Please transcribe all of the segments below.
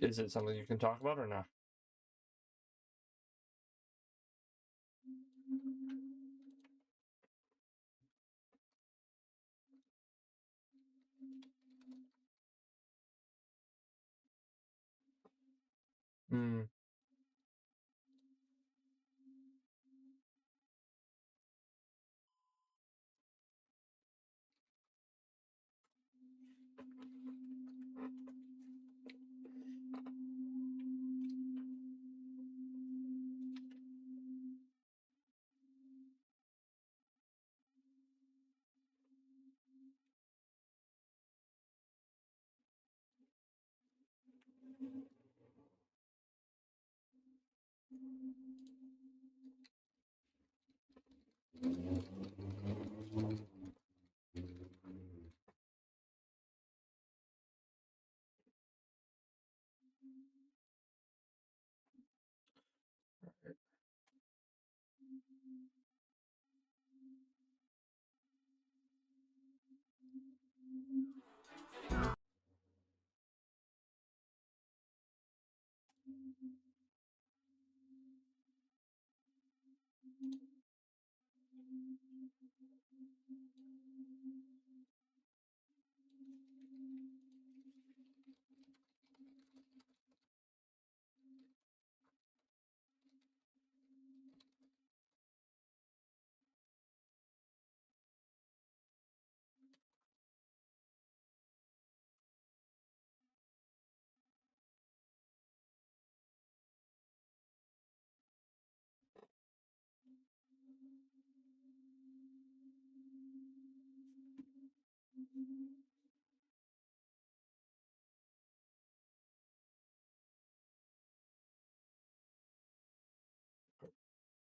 Is it something you can talk about or not? Mm.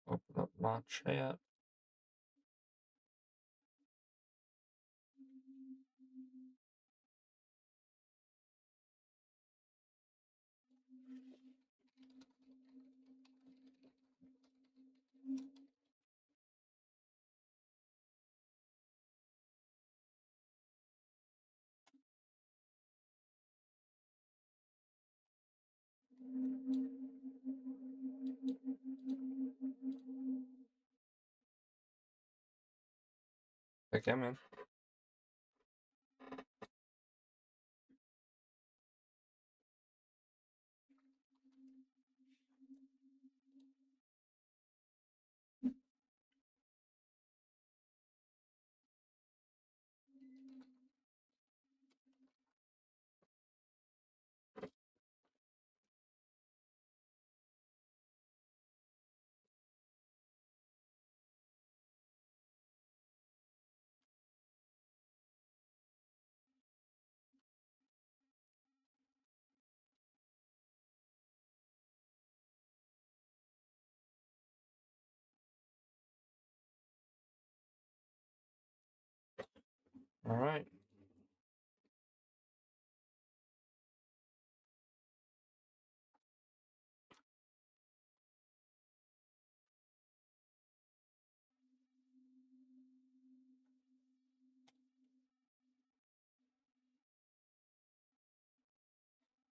Open up my chat. Okay, man. All right.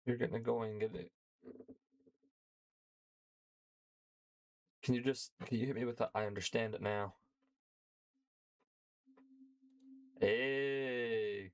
You're getting to go and get it. Can you hit me with the I understand it now? Hey.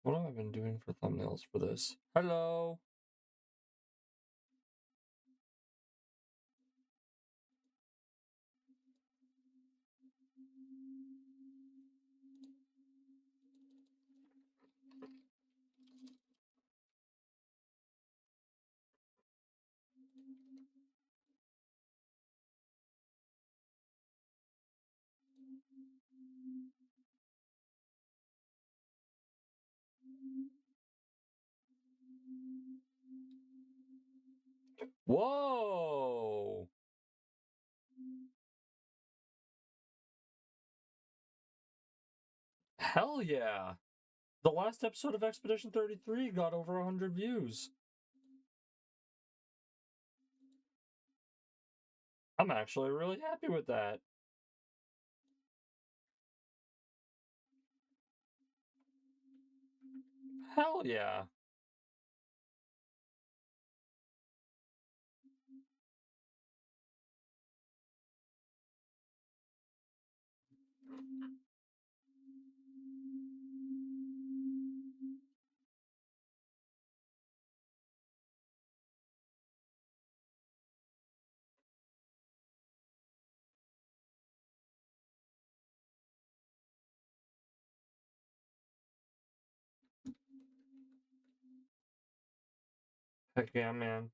What have I been doing for thumbnails for this? Hello! Whoa! Hell yeah! The last episode of Expedition 33 got over 100 views. I'm actually really happy with that. Hell yeah! Heck yeah, man.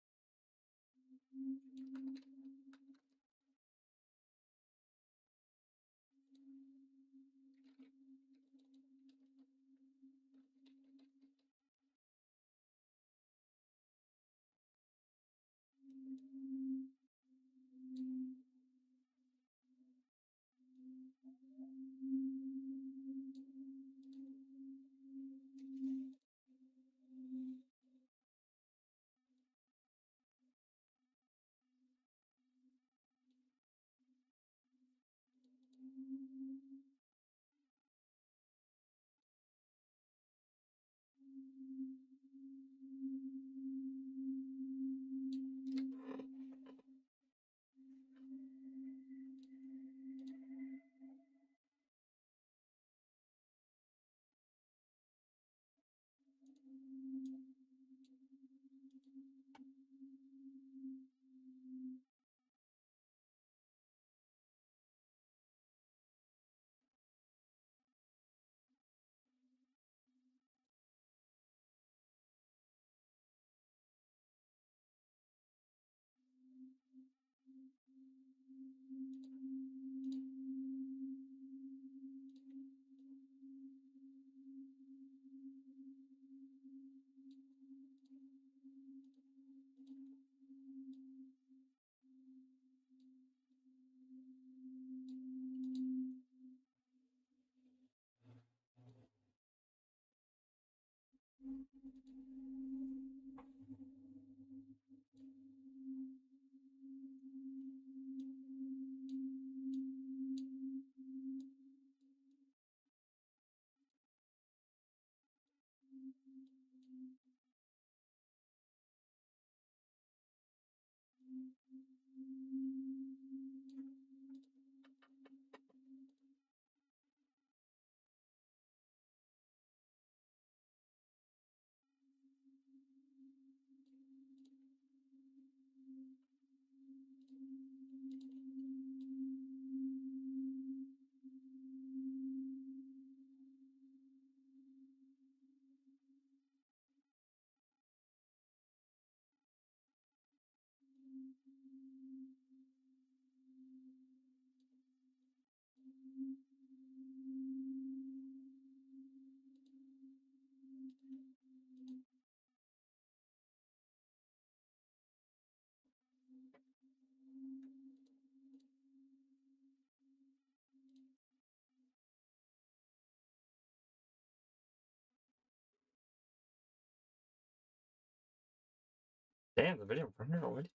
Damn, the video rendered already.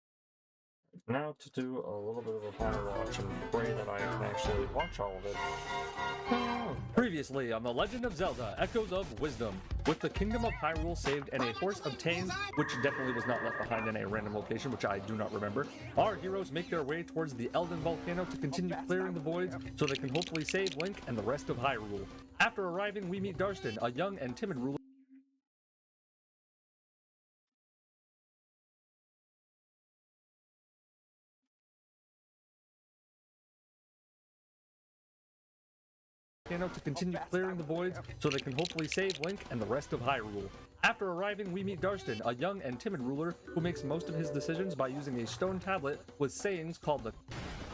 Now to do a little bit of a final watch and pray that I can actually watch all of it. Previously on The Legend of Zelda, Echoes of Wisdom, with the Kingdom of Hyrule saved and a horse obtained, which definitely was not left behind in a random location, which I do not remember, our heroes make their way towards the Elden Volcano to continue clearing the voids so they can hopefully save Link and the rest of Hyrule. After arriving, we meet Darstan, a young and timid ruler to continue clearing the voids so they can hopefully save Link and the rest of Hyrule. After arriving, we meet Darstan, a young and timid ruler who makes most of his decisions by using a stone tablet with sayings called the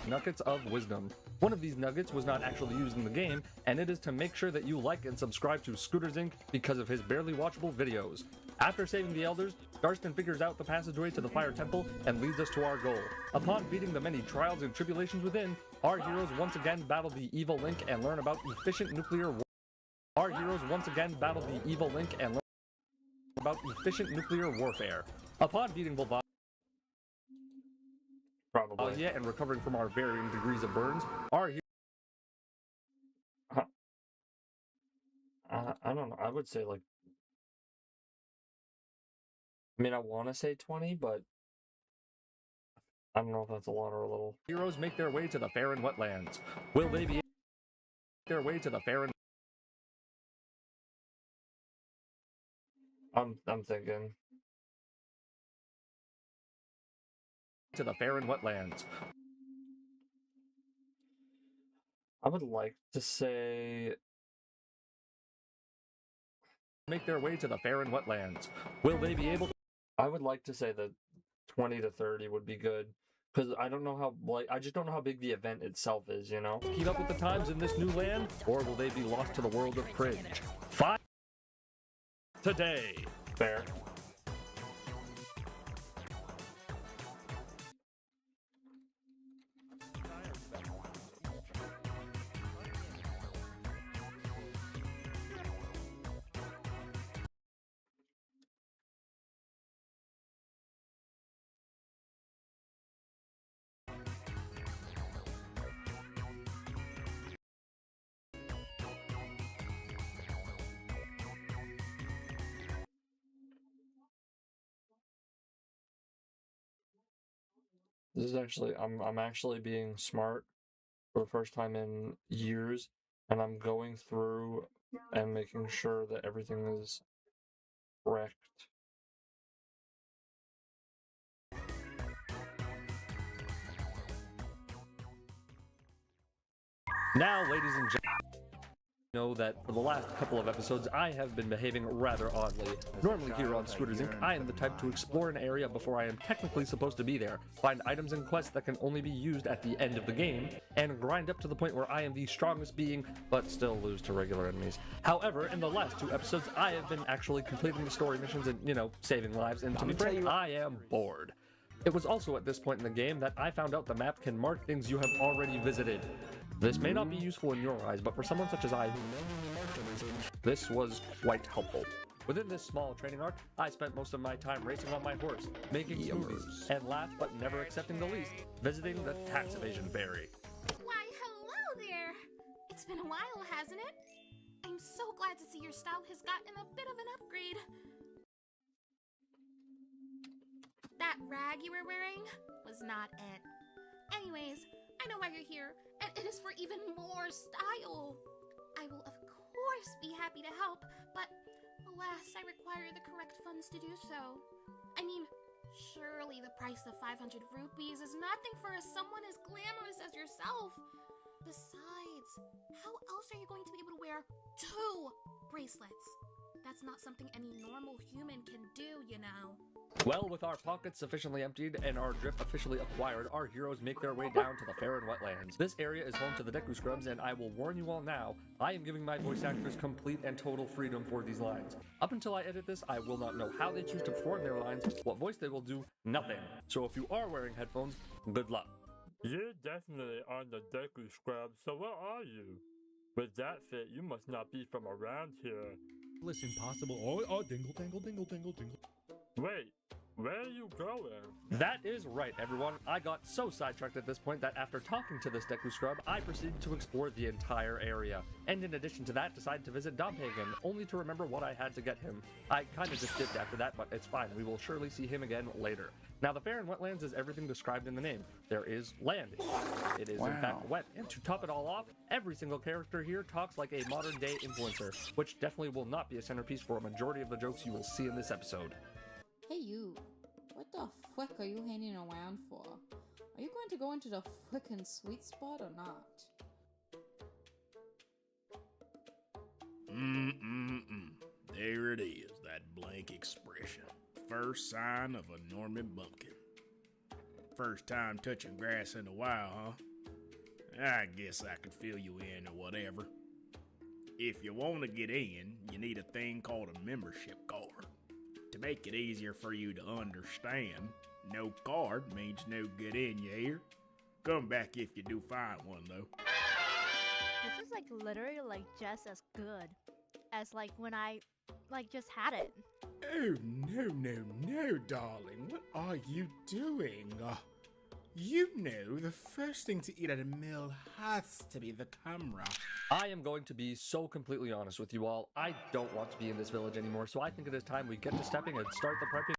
Nuggets of Wisdom. One of these nuggets was not actually used in the game, and it is to make sure that you like and subscribe to Scooters Inc. because of his barely watchable videos. After saving the elders, Darstan figures out the passageway to the Fire Temple and leads us to our goal. Upon beating the many trials and tribulations within, our heroes once again battle the evil Link and learn about efficient nuclear warfare. Upon beating Volvagia Probably. and recovering from our varying degrees of burns, our heroes I don't know. I would say like. I mean, I want to say 20, but I don't know if that's a lot or a little. heroes make their way to the Faron Wetlands. Will they be their way to the Faron? I'm thinking. To the Faron Wetlands. I would like to say. Make their way to the Faron Wetlands. Will they be able to? I would like to say that 20 to 30 would be good. Because I don't know how, I just don't know how big the event itself is, you know? Keep up with the times in this new land, or will they be lost to the world of cringe? 5 today. Fair. This is actually, I'm actually being smart for the first time in years, and I'm going through and making sure that everything is correct. Now, ladies and gentlemen, know that for the last couple of episodes I have been behaving rather oddly. Normally here on Scooters Inc., I am the type to explore an area before I am technically supposed to be there, find items and quests that can only be used at the end of the game, and grind up to the point where I am the strongest being, but still lose to regular enemies. However, in the last 2 episodes, I have been actually completing the story missions and, you know, saving lives, and to be frank, I am bored. It was also at this point in the game that I found out the map can mark things you have already visited. This may not be useful in your eyes, but for someone such as I, this was quite helpful. Within this small training arc, I spent most of my time racing on my horse, making smoothies, and last but never accepting the least, visiting the tax evasion ferry. Why, hello there! It's been a while, hasn't it? I'm so glad to see your style has gotten a bit of an upgrade. That rag you were wearing was not it. Anyways, I know why you're here, and it is for even more style. I will of course be happy to help, but alas, I require the correct funds to do so. I mean, surely the price of 500 rupees is nothing for someone as glamorous as yourself. Besides, how else are you going to be able to wear 2 bracelets? That's not something any normal human can do, you know. Well, with our pockets sufficiently emptied and our drift officially acquired, our heroes make their way down to the Faron Wetlands. This area is home to the Deku Scrubs, and I will warn you all now, I am giving my voice actors complete and total freedom for these lines. Up until I edit this, I will not know how they choose to perform their lines, what voice they will do, nothing. So if you are wearing headphones, good luck. You're definitely on the Deku Scrub, so where are you? With that fit, you must not be from around here. Listen, possible. Oh, dingle, dingle, dingle, dingle, dingle. Wait, Where are you going? That is right, everyone. I got so sidetracked at this point that after talking to this Deku Scrub, I proceeded to explore the entire area. And in addition to that, decided to visit Dante again, only to remember what I had to get him. I kinda just dipped after that, but it's fine. We will surely see him again later. Now, the fair and wetlands is everything described in the name. There is land. It is in fact wet. And to top it all off, every single character here talks like a modern day influencer, which definitely will not be a centerpiece for a majority of the jokes you will see in this episode. Hey you, what the frick are you hanging around for? Are you going to go into the frickin' sweet spot or not? There it is, that blank expression. First sign of a Norman bumpkin. First time touching grass in a while, huh? I guess I could fill you in or whatever. If you want to get in, you need a thing called a membership card. To make it easier for you to understand, no card means no get in, you hear? Come back if you do find one, though. This is like literally like just as good as like when I just had it. Oh, no, darling. What are you doing? You know, the first thing to eat at a meal has to be the camera. I am going to be so completely honest with you all. I don't want to be in this village anymore, so I think it is time we get to stepping and start the prepping.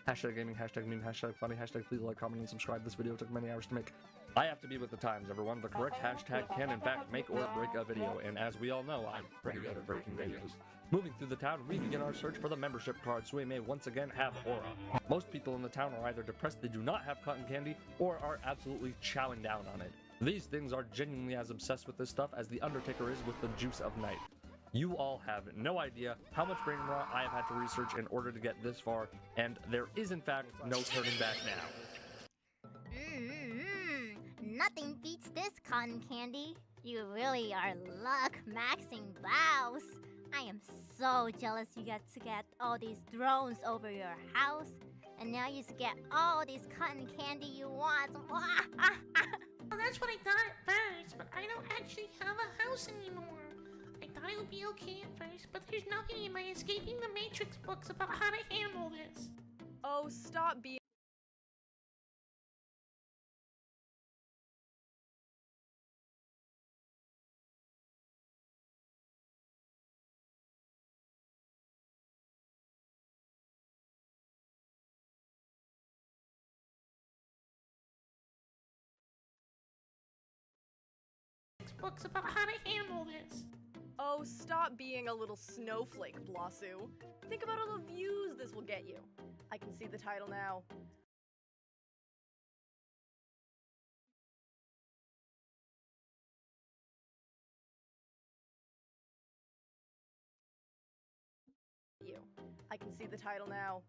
Hashtag gaming, hashtag meme, hashtag funny, hashtag please like, comment, and subscribe. This video took many hours to make. I have to be with the times, everyone. The correct hashtag can in fact make or break a video, and as we all know, I'm pretty good at breaking videos. Moving through the town, we begin our search for the membership card so we may once again have aura. Most people in the town are either depressed they do not have cotton candy, or are absolutely chowing down on it. These things are genuinely as obsessed with this stuff as the Undertaker is with the juice of night. You all have no idea how much brain rot I have had to research in order to get this far, and there is in fact no turning back now. Nothing beats this cotton candy. You really are luck maxing Blouse. I am so jealous you get to get all these drones over your house, and now you get all these cotton candy you want. Well, that's what I thought at first, but I don't actually have a house anymore. I thought it would be okay at first, but there's nothing in my Escaping the Matrix books about how to handle this. Oh, stop being Books about how to handle this. Oh, stop being a little snowflake, Blossu. Think about all the views this will get you. I can see the title now. I can see the title now.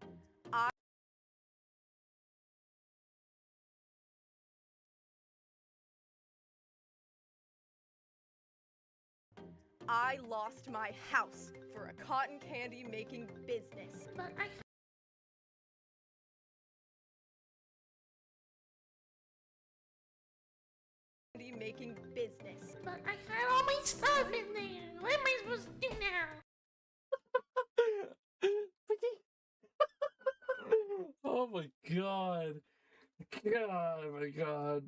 I lost my house for a cotton candy making business. But I Making business. But I had all my stuff in there. What am I supposed to do now? Oh my god. God, my god.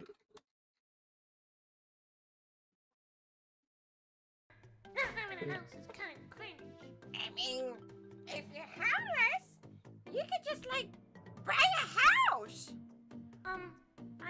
Not having a house is kind of cringe. I mean, if you're homeless, you could just, like, buy a house! I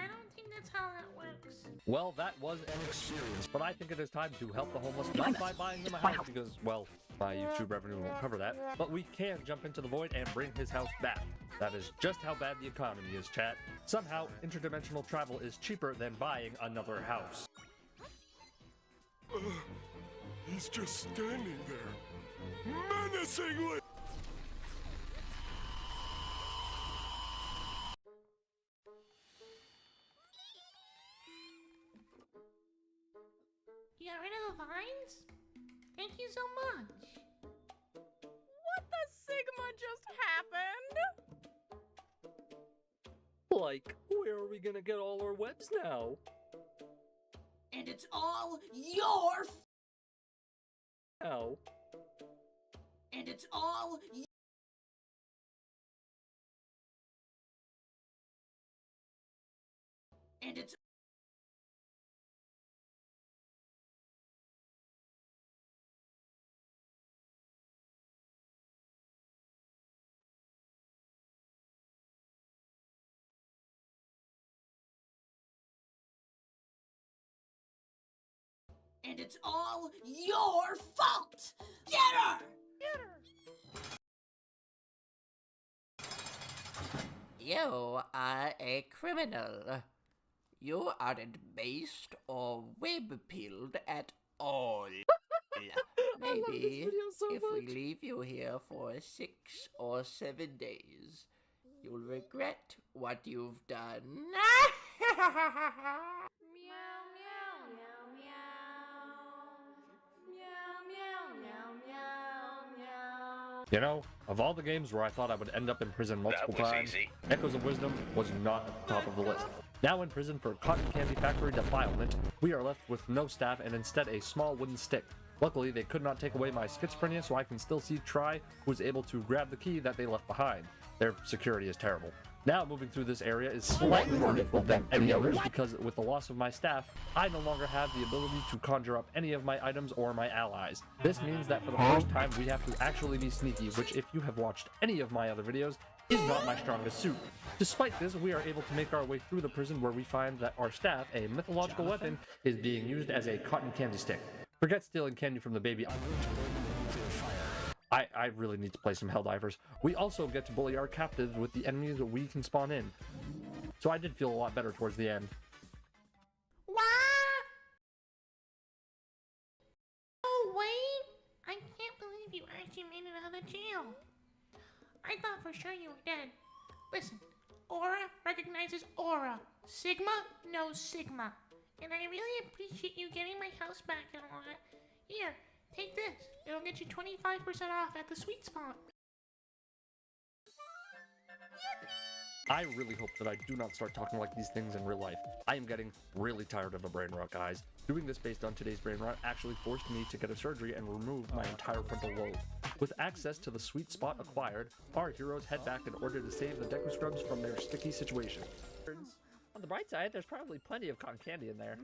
don't think that's how that works. Well, that was an experience, but I think it is time to help the homeless, not by buying them a house because, well, my YouTube revenue won't cover that, but we can jump into the void and bring his house back. That is just how bad the economy is, chat. Somehow, interdimensional travel is cheaper than buying another house. He's just standing there, menacingly! You got rid of the vines? Thank you so much. What the Sigma just happened? Like, where are we gonna get all our webs now? And it's all your Now. And it's all And it's all your fault! Get her! You are a criminal. You aren't based or web-pilled at all. Maybe if we leave you here for 6 or 7 days, you'll regret what you've done. You know, of all the games where I thought I would end up in prison multiple times, Echoes of Wisdom was not at the top of the list. Now in prison for cotton candy factory defilement, we are left with no staff and instead a small wooden stick. Luckily, they could not take away my schizophrenia, so I can still see Try, who was able to grab the key that they left behind. Their security is terrible. Now moving through this area is slightly more difficult than any others because with the loss of my staff, I no longer have the ability to conjure up any of my items or my allies. This means that for the first time we have to actually be sneaky, which if you have watched any of my other videos, is not my strongest suit. Despite this, we are able to make our way through the prison where we find that our staff, a mythological weapon, is being used as a cotton candy stick. Forget stealing candy from the baby. I really need to play some Helldivers. We also get to bully our captives with the enemies that we can spawn in. So I did feel a lot better towards the end. Oh, wait! I can't believe you actually made it out of jail. I thought for sure you were dead. Listen, Aura recognizes Aura. Sigma knows Sigma. And I really appreciate you getting my house back and all that. Here, take this. It'll get you 25% off at the sweet spot. I really hope that I do not start talking like these things in real life. I am getting really tired of a brain rot, guys. Doing this based on today's brain rot actually forced me to get a surgery and remove my entire frontal lobe. With access to the sweet spot acquired, our heroes head back in order to save the Deku Scrubs from their sticky situation. On the bright side, there's probably plenty of cotton candy in there.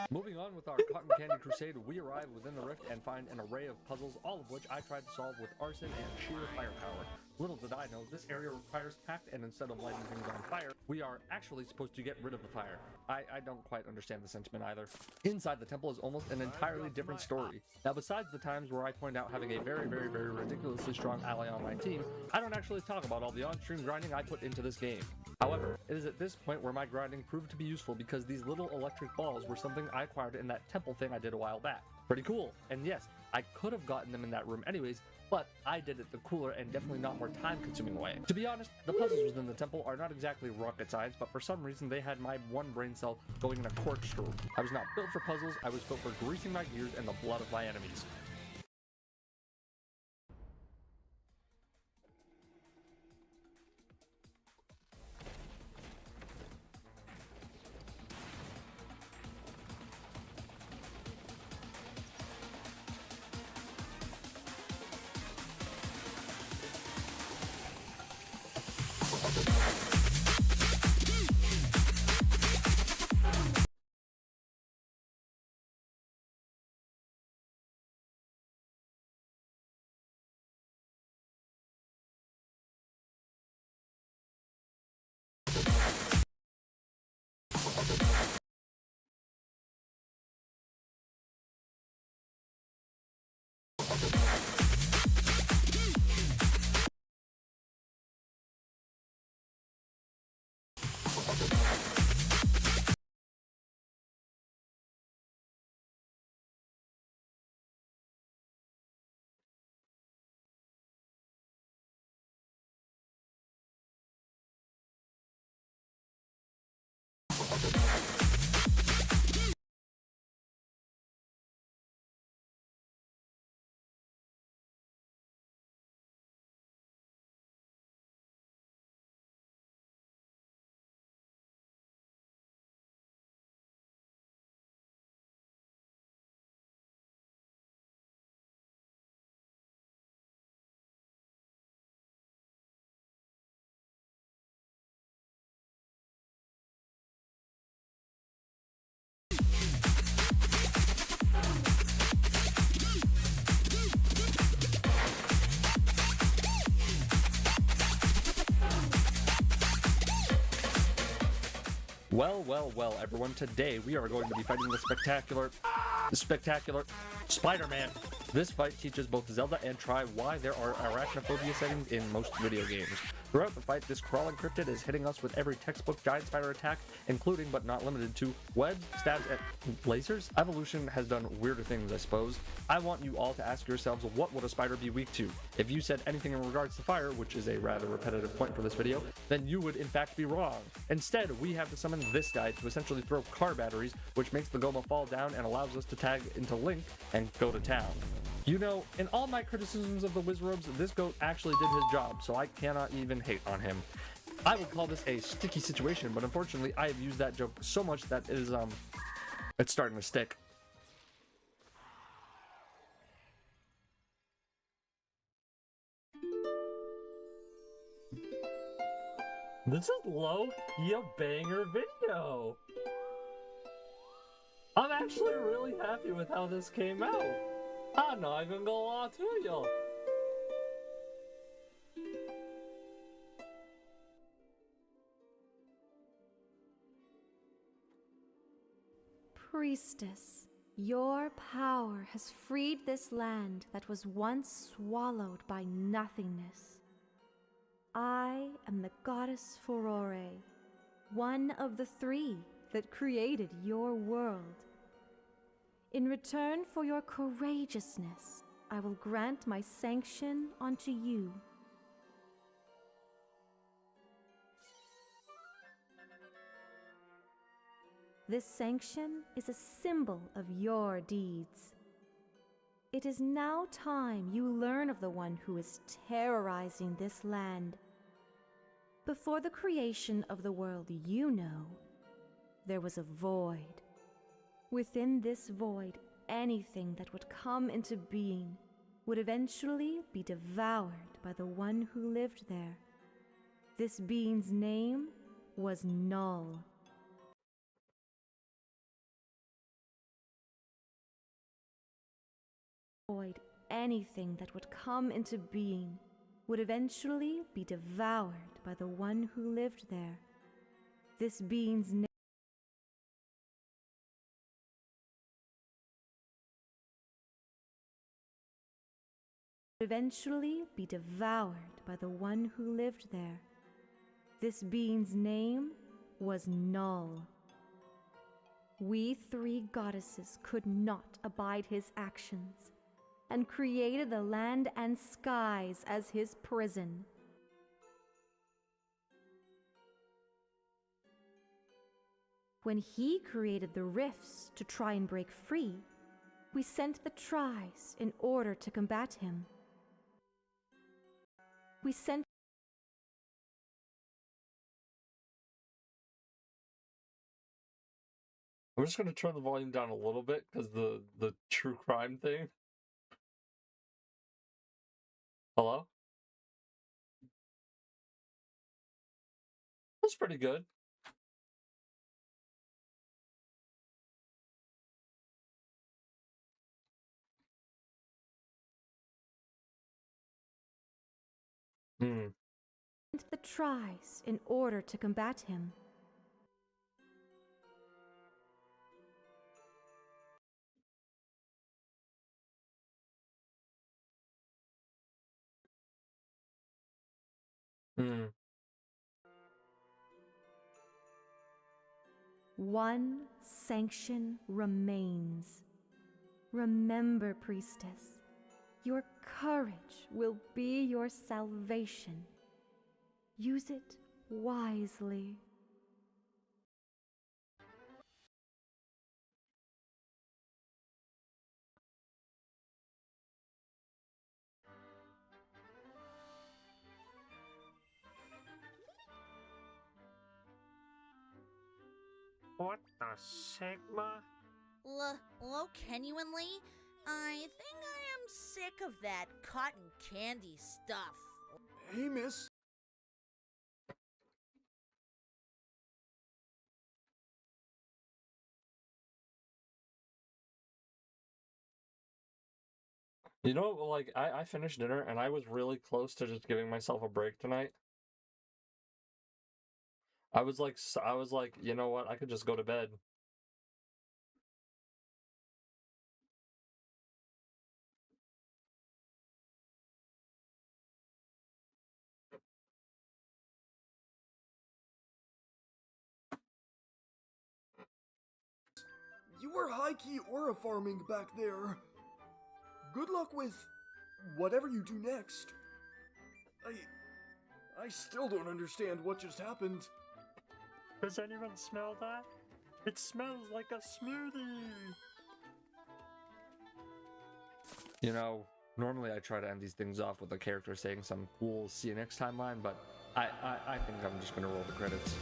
Moving on with our cotton candy crusade, we arrive within the rift and find an array of puzzles, all of which I tried to solve with arson and sheer firepower. Little did I know, this area requires tact, and instead of lighting things on fire, we are actually supposed to get rid of the fire. I don't quite understand the sentiment either. Inside the temple is almost an entirely different story. Now besides the times where I point out having a very ridiculously strong ally on my team, I don't actually talk about all the on-stream grinding I put into this game. However, it is at this point where my grinding proved to be useful because these little electric balls were something I acquired in that temple thing I did a while back. Pretty cool, and yes, I could have gotten them in that room anyways, but I did it the cooler and definitely not more time-consuming way. To be honest, the puzzles within the temple are not exactly rocket science, but for some reason they had my one brain cell going in a corkscrew. I was not built for puzzles, I was built for greasing my gears and the blood of my enemies. Well, everyone. Today we are going to be fighting the spectacular Spider-Man. This fight teaches both Zelda and Tri why there are arachnophobia settings in most video games. Throughout the fight, this crawling cryptid is hitting us with every textbook giant spider attack, including but not limited to webs, stabs, and lasers. Evolution has done weirder things, I suppose. I want you all to ask yourselves, what would a spider be weak to? If you said anything in regards to fire, which is a rather repetitive point for this video, then you would in fact be wrong. Instead, we have to summon this guy to essentially throw car batteries, which makes the Goma fall down and allows us to tag into Link and go to town. You know, in all my criticisms of the Wizrobes, this goat actually did his job, so I cannot even hate on him. I would call this a sticky situation, but unfortunately I have used that joke so much that it is, it's starting to stick. This is low-key a banger video. I'm actually really happy with how this came out. I'm not even gonna lie to you. Priestess, your power has freed this land that was once swallowed by nothingness. I am the goddess Furore, one of the three that created your world. In return for your courageousness, I will grant my sanction unto you. This sanction is a symbol of your deeds. It is now time you learn of the one who is terrorizing this land. Before the creation of the world you know, there was a void. Within this void, anything that would come into being would eventually be devoured by the one who lived there. This being's name was Null. Void, anything that would come into being would eventually be devoured by the one who lived there. This being's name eventually be devoured by the one who lived there. This being's name was Null. We three goddesses could not abide his actions, and created the land and skies as his prison. When he created the rifts to try and break free, we sent the Tris in order to combat him. We sent I'm just going to turn the volume down a little bit because the true crime thing. Hello? That's pretty good. the Tris in order to combat him. One sanction remains. Remember, priestess, your courage will be your salvation. Use it wisely. What the Sigma? Genuinely, I think I am sick of that cotton candy stuff. Hey, miss. You know, like, I finished dinner and I was really close to just giving myself a break tonight. I was like, you know what? I could just go to bed. You were high-key aura farming back there. Good luck with whatever you do next. I still don't understand what just happened. Does anyone smell that? It smells like a smoothie! You know, normally I try to end these things off with a character saying some cool "see you next time" line, but I think I'm just gonna roll the credits.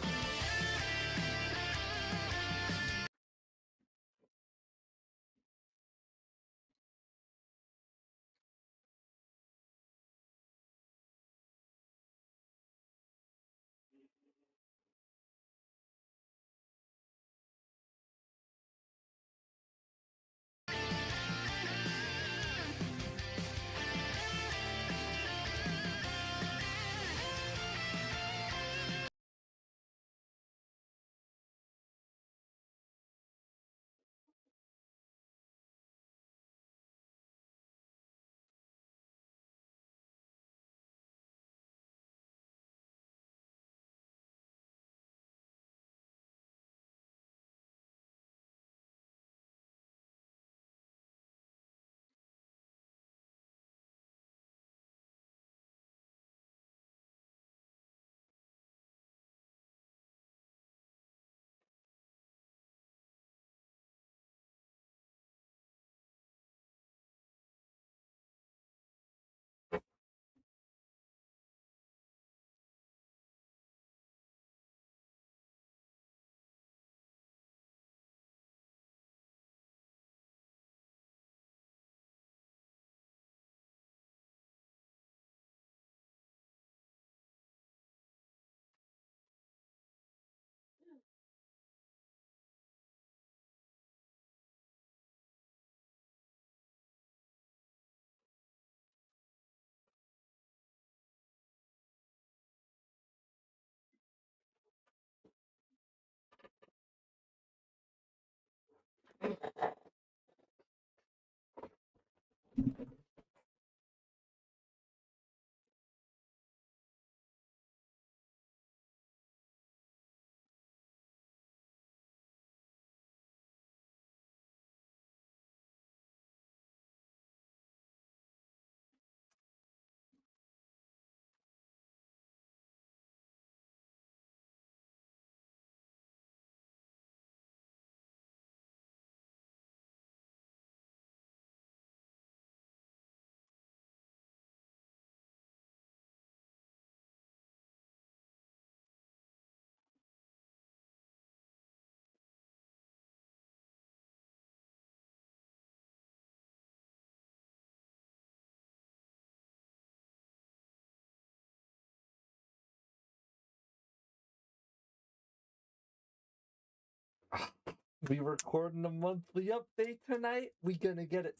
We recording a monthly update tonight. We gonna get it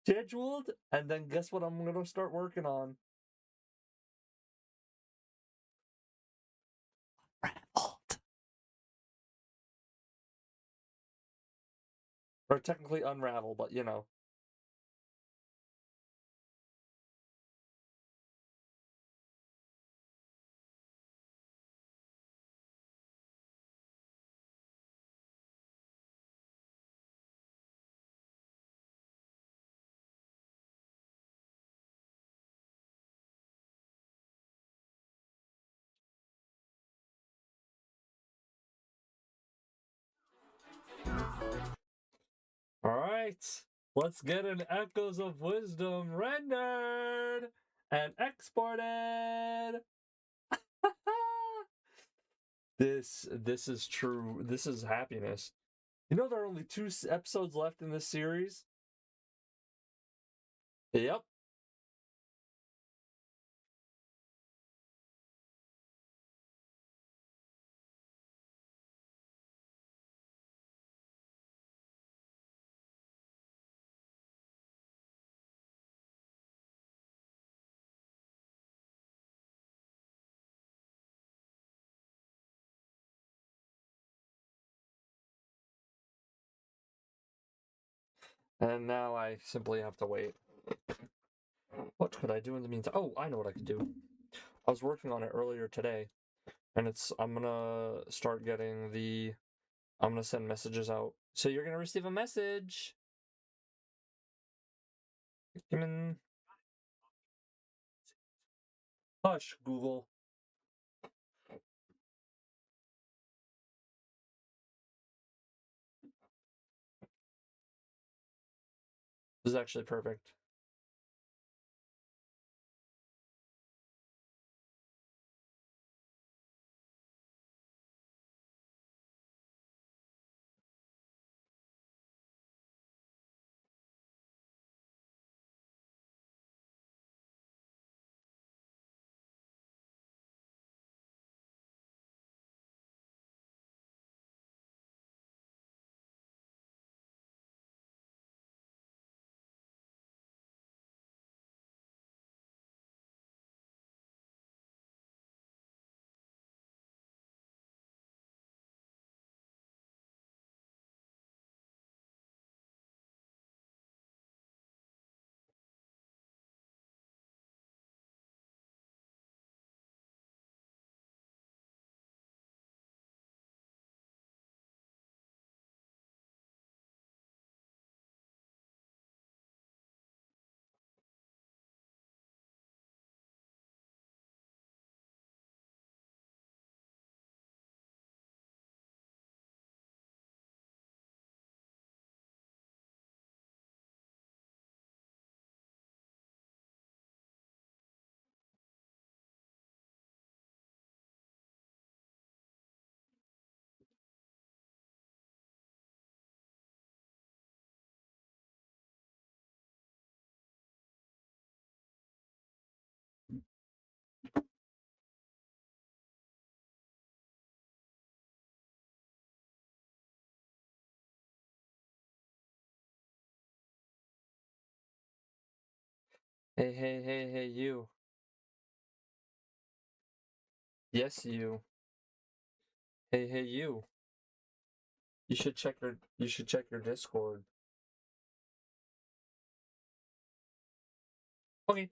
scheduled, and then guess what? I'm gonna start working on. Or technically unravel, but you know. Alright, let's get an Echoes of Wisdom rendered and exported! This is true. This is happiness. You know there are only 2 episodes left in this series? Yep. And now I simply have to wait. What could I do in the meantime? Oh, I know what I could do. I was working on it earlier today, and I'm gonna start getting I'm gonna send messages out. So you're gonna receive a message. Come in. Hush, Google. This is actually perfect. Hey, you. Yes, you. Hey, you. You should check your Discord. Okay.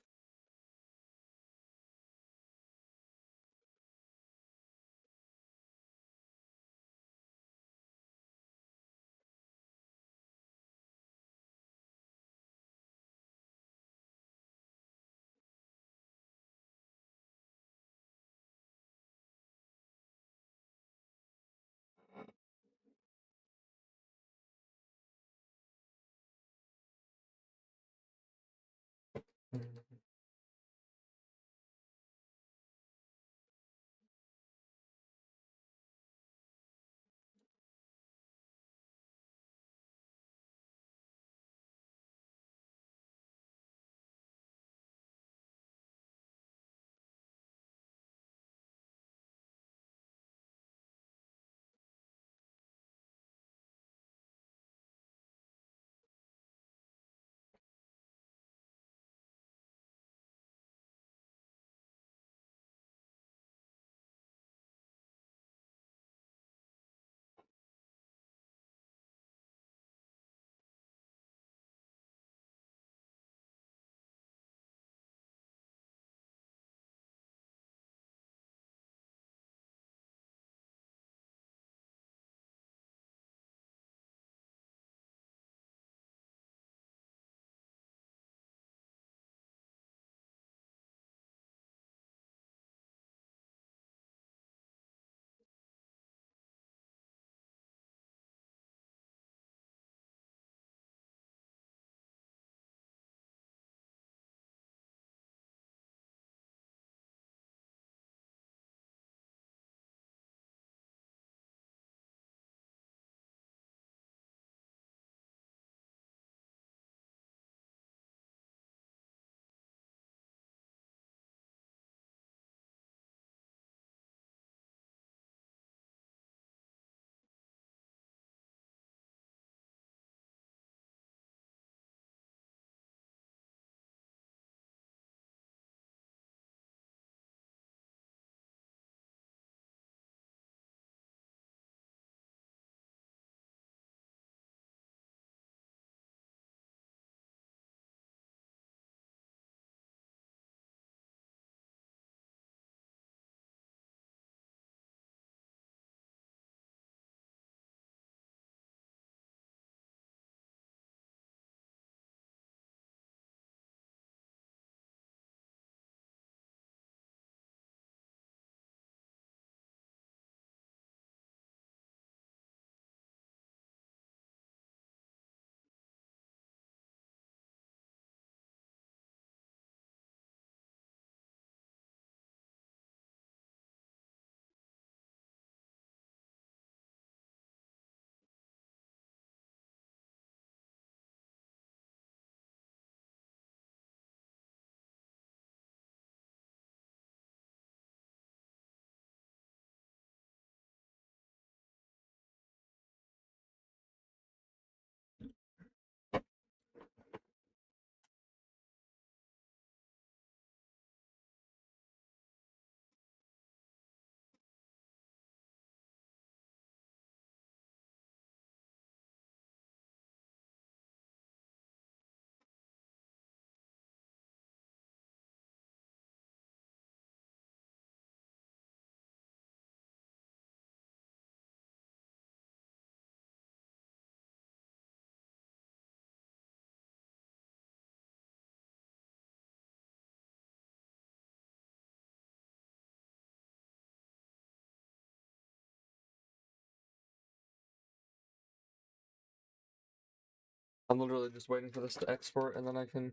I'm literally just waiting for this to export and then I can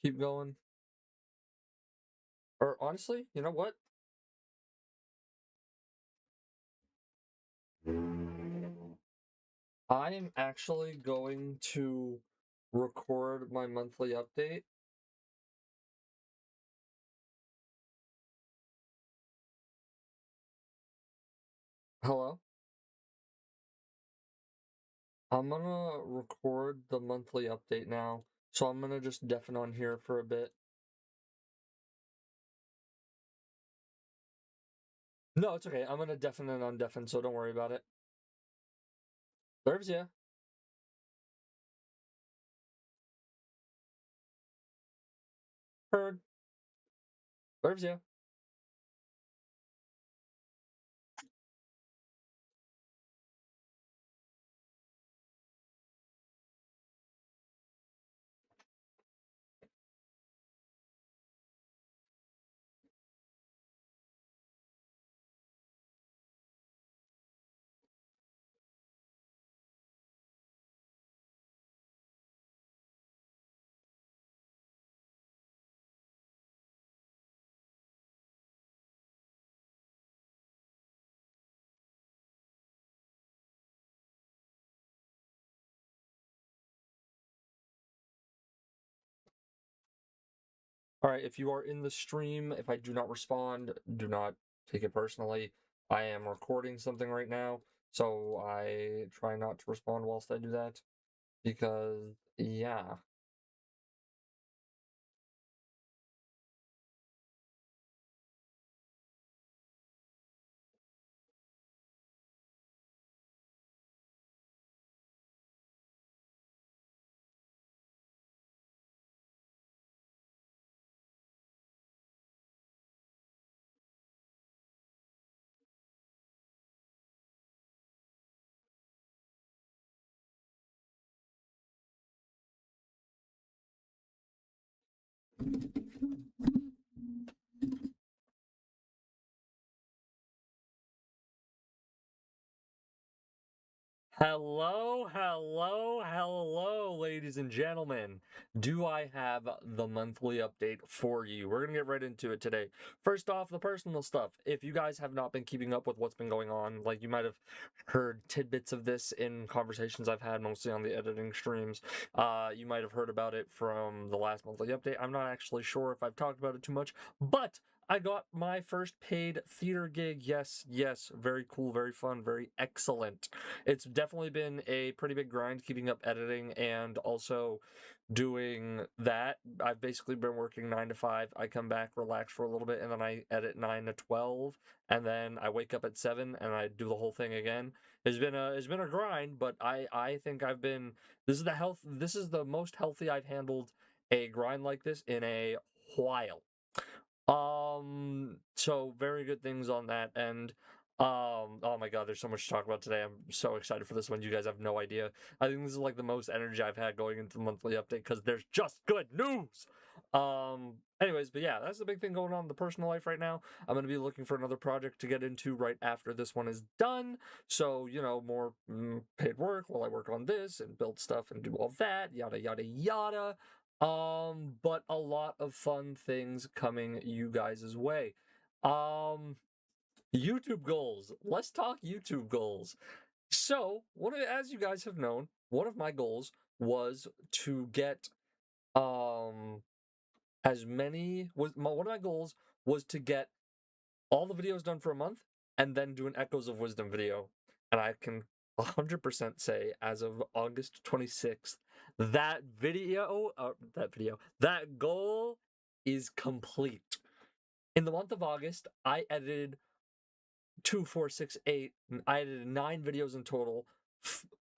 keep going. Or honestly, you know what? I'm actually going to record my monthly update. Hello? I'm gonna record the monthly update now, so I'm gonna just deafen on here for a bit. No, it's okay. I'm gonna deafen and undeafen, so don't worry about it. There's ya. Heard. There's ya. Alright, if you are in the stream, if I do not respond, do not take it personally. I am recording something right now, so I try not to respond whilst I do that. Because, yeah. Hello, ladies and gentlemen. Do I have the monthly update for you? We're gonna get right into it today. First off, the personal stuff. If you guys have not been keeping up with what's been going on, like you might have heard tidbits of this in conversations I've had mostly on the editing streams. You might have heard about it from the last monthly update. I'm not actually sure if I've talked about it too much, but I got my first paid theater gig. Yes, very cool, very fun, very excellent. It's definitely been a pretty big grind keeping up editing and also doing that. I've basically been working 9 to 5. I come back, relax for a little bit, and then I edit 9 to 12, and then I wake up at 7 and I do the whole thing again. It's been a grind, but I think I've been this is the most healthy I've handled a grind like this in a while. So very good things on that end. Oh my god, there's so much to talk about today. I'm so excited for this one. You guys have no idea. I think this is like the most energy I've had going into the monthly update because there's just good news. Anyways, but yeah, that's the big thing going on in the personal life right now. I'm going to be looking for another project to get into right after this one is done. So, you know, more paid work while I work on this and build stuff and do all that, yada, yada, yada. But a lot of fun things coming you guys' way. YouTube goals. Let's talk YouTube goals. So, as you guys have known, one of my goals was to get one of my goals was to get all the videos done for a month and then do an Echoes of Wisdom video. And I can 100% say as of August 26th, that goal is complete. In the month of August, I edited 2, 4, 6, 8. I edited 9 videos in total.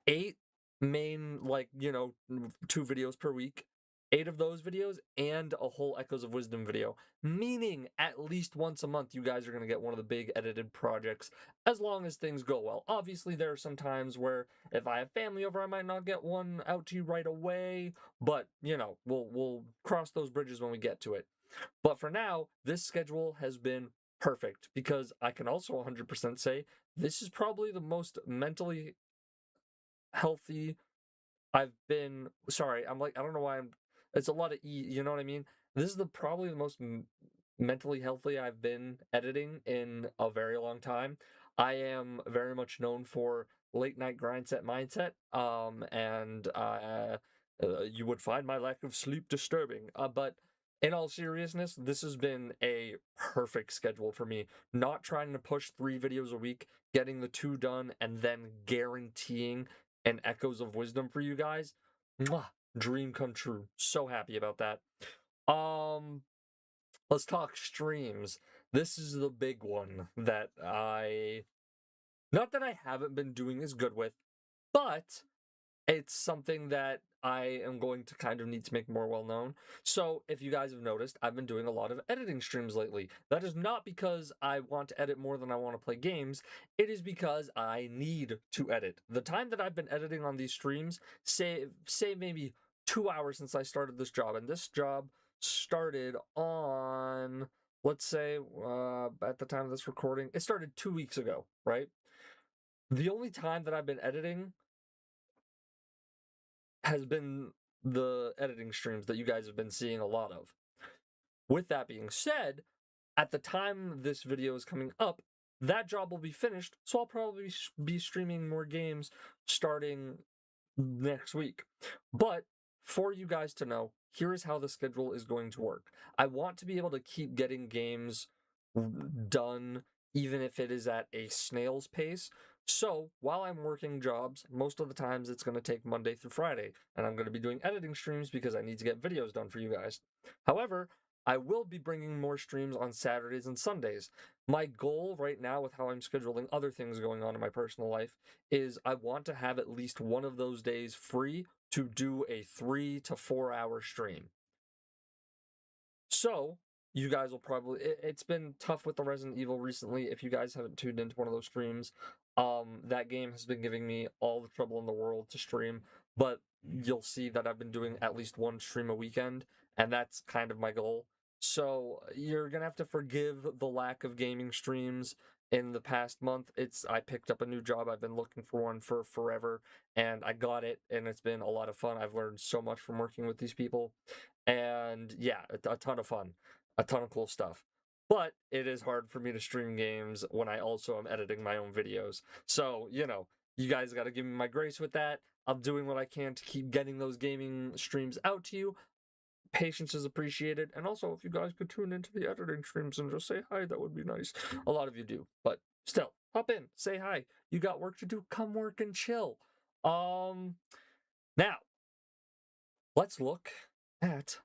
8 main, 2 videos per week. 8 of those videos and a whole Echoes of Wisdom video. Meaning, at least once a month, you guys are going to get one of the big edited projects, as long as things go well. Obviously, there are some times where, if I have family over, I might not get one out to you right away, but, you know, we'll cross those bridges when we get to it. But for now, this schedule has been perfect, because I can also 100% say this is probably the most mentally healthy I've been sorry. I'm like I don't know why I'm. It's a lot of you know what I mean. This is probably the most mentally healthy I've been editing in a very long time. I am very much known for late night grind set mindset. And you would find my lack of sleep disturbing. But in all seriousness, this has been a perfect schedule for me. Not trying to push 3 videos a week, getting the 2 done, and then guaranteeing an Echoes of Wisdom for you guys. Mwah, dream come true. So happy about that. Let's talk streams. This is the big one that not that I haven't been doing as good with, but it's something that I am going to kind of need to make more well known. So, if you guys have noticed, I've been doing a lot of editing streams lately. That is not because I want to edit more than I want to play games. It is because I need to edit. The time that I've been editing on these streams, say maybe 2 hours since I started this job, and this job started on, let's say, at the time of this recording, it started 2 weeks ago, right? The only time that I've been editing has been the editing streams that you guys have been seeing a lot of. With that being said, at the time this video is coming up, that job will be finished, so I'll probably be streaming more games starting next week. But for you guys to know, here is how the schedule is going to work. I want to be able to keep getting games done, even if it is at a snail's pace. So, while I'm working jobs, most of the times it's going to take Monday through Friday, and I'm going to be doing editing streams because I need to get videos done for you guys. However, I will be bringing more streams on Saturdays and Sundays. My goal right now with how I'm scheduling other things going on in my personal life is I want to have at least one of those days free to do a 3 to 4 hour stream. So, you guys will probably... It's been tough with the Resident Evil recently. If you guys haven't tuned into one of those streams, that game has been giving me all the trouble in the world to stream, but you'll see that I've been doing at least 1 stream a weekend, and that's kind of my goal. So, you're gonna have to forgive the lack of gaming streams in the past month. I picked up a new job. I've been looking for one for forever, and I got it, and it's been a lot of fun. I've learned so much from working with these people, and yeah, a ton of fun, a ton of cool stuff. But it is hard for me to stream games when I also am editing my own videos. So, you know, you guys got to give me my grace with that. I'm doing what I can to keep getting those gaming streams out to you. Patience is appreciated. And also, if you guys could tune into the editing streams and just say hi, that would be nice. A lot of you do. But still, hop in, say hi. You got work to do, come work and chill. Now, let's look at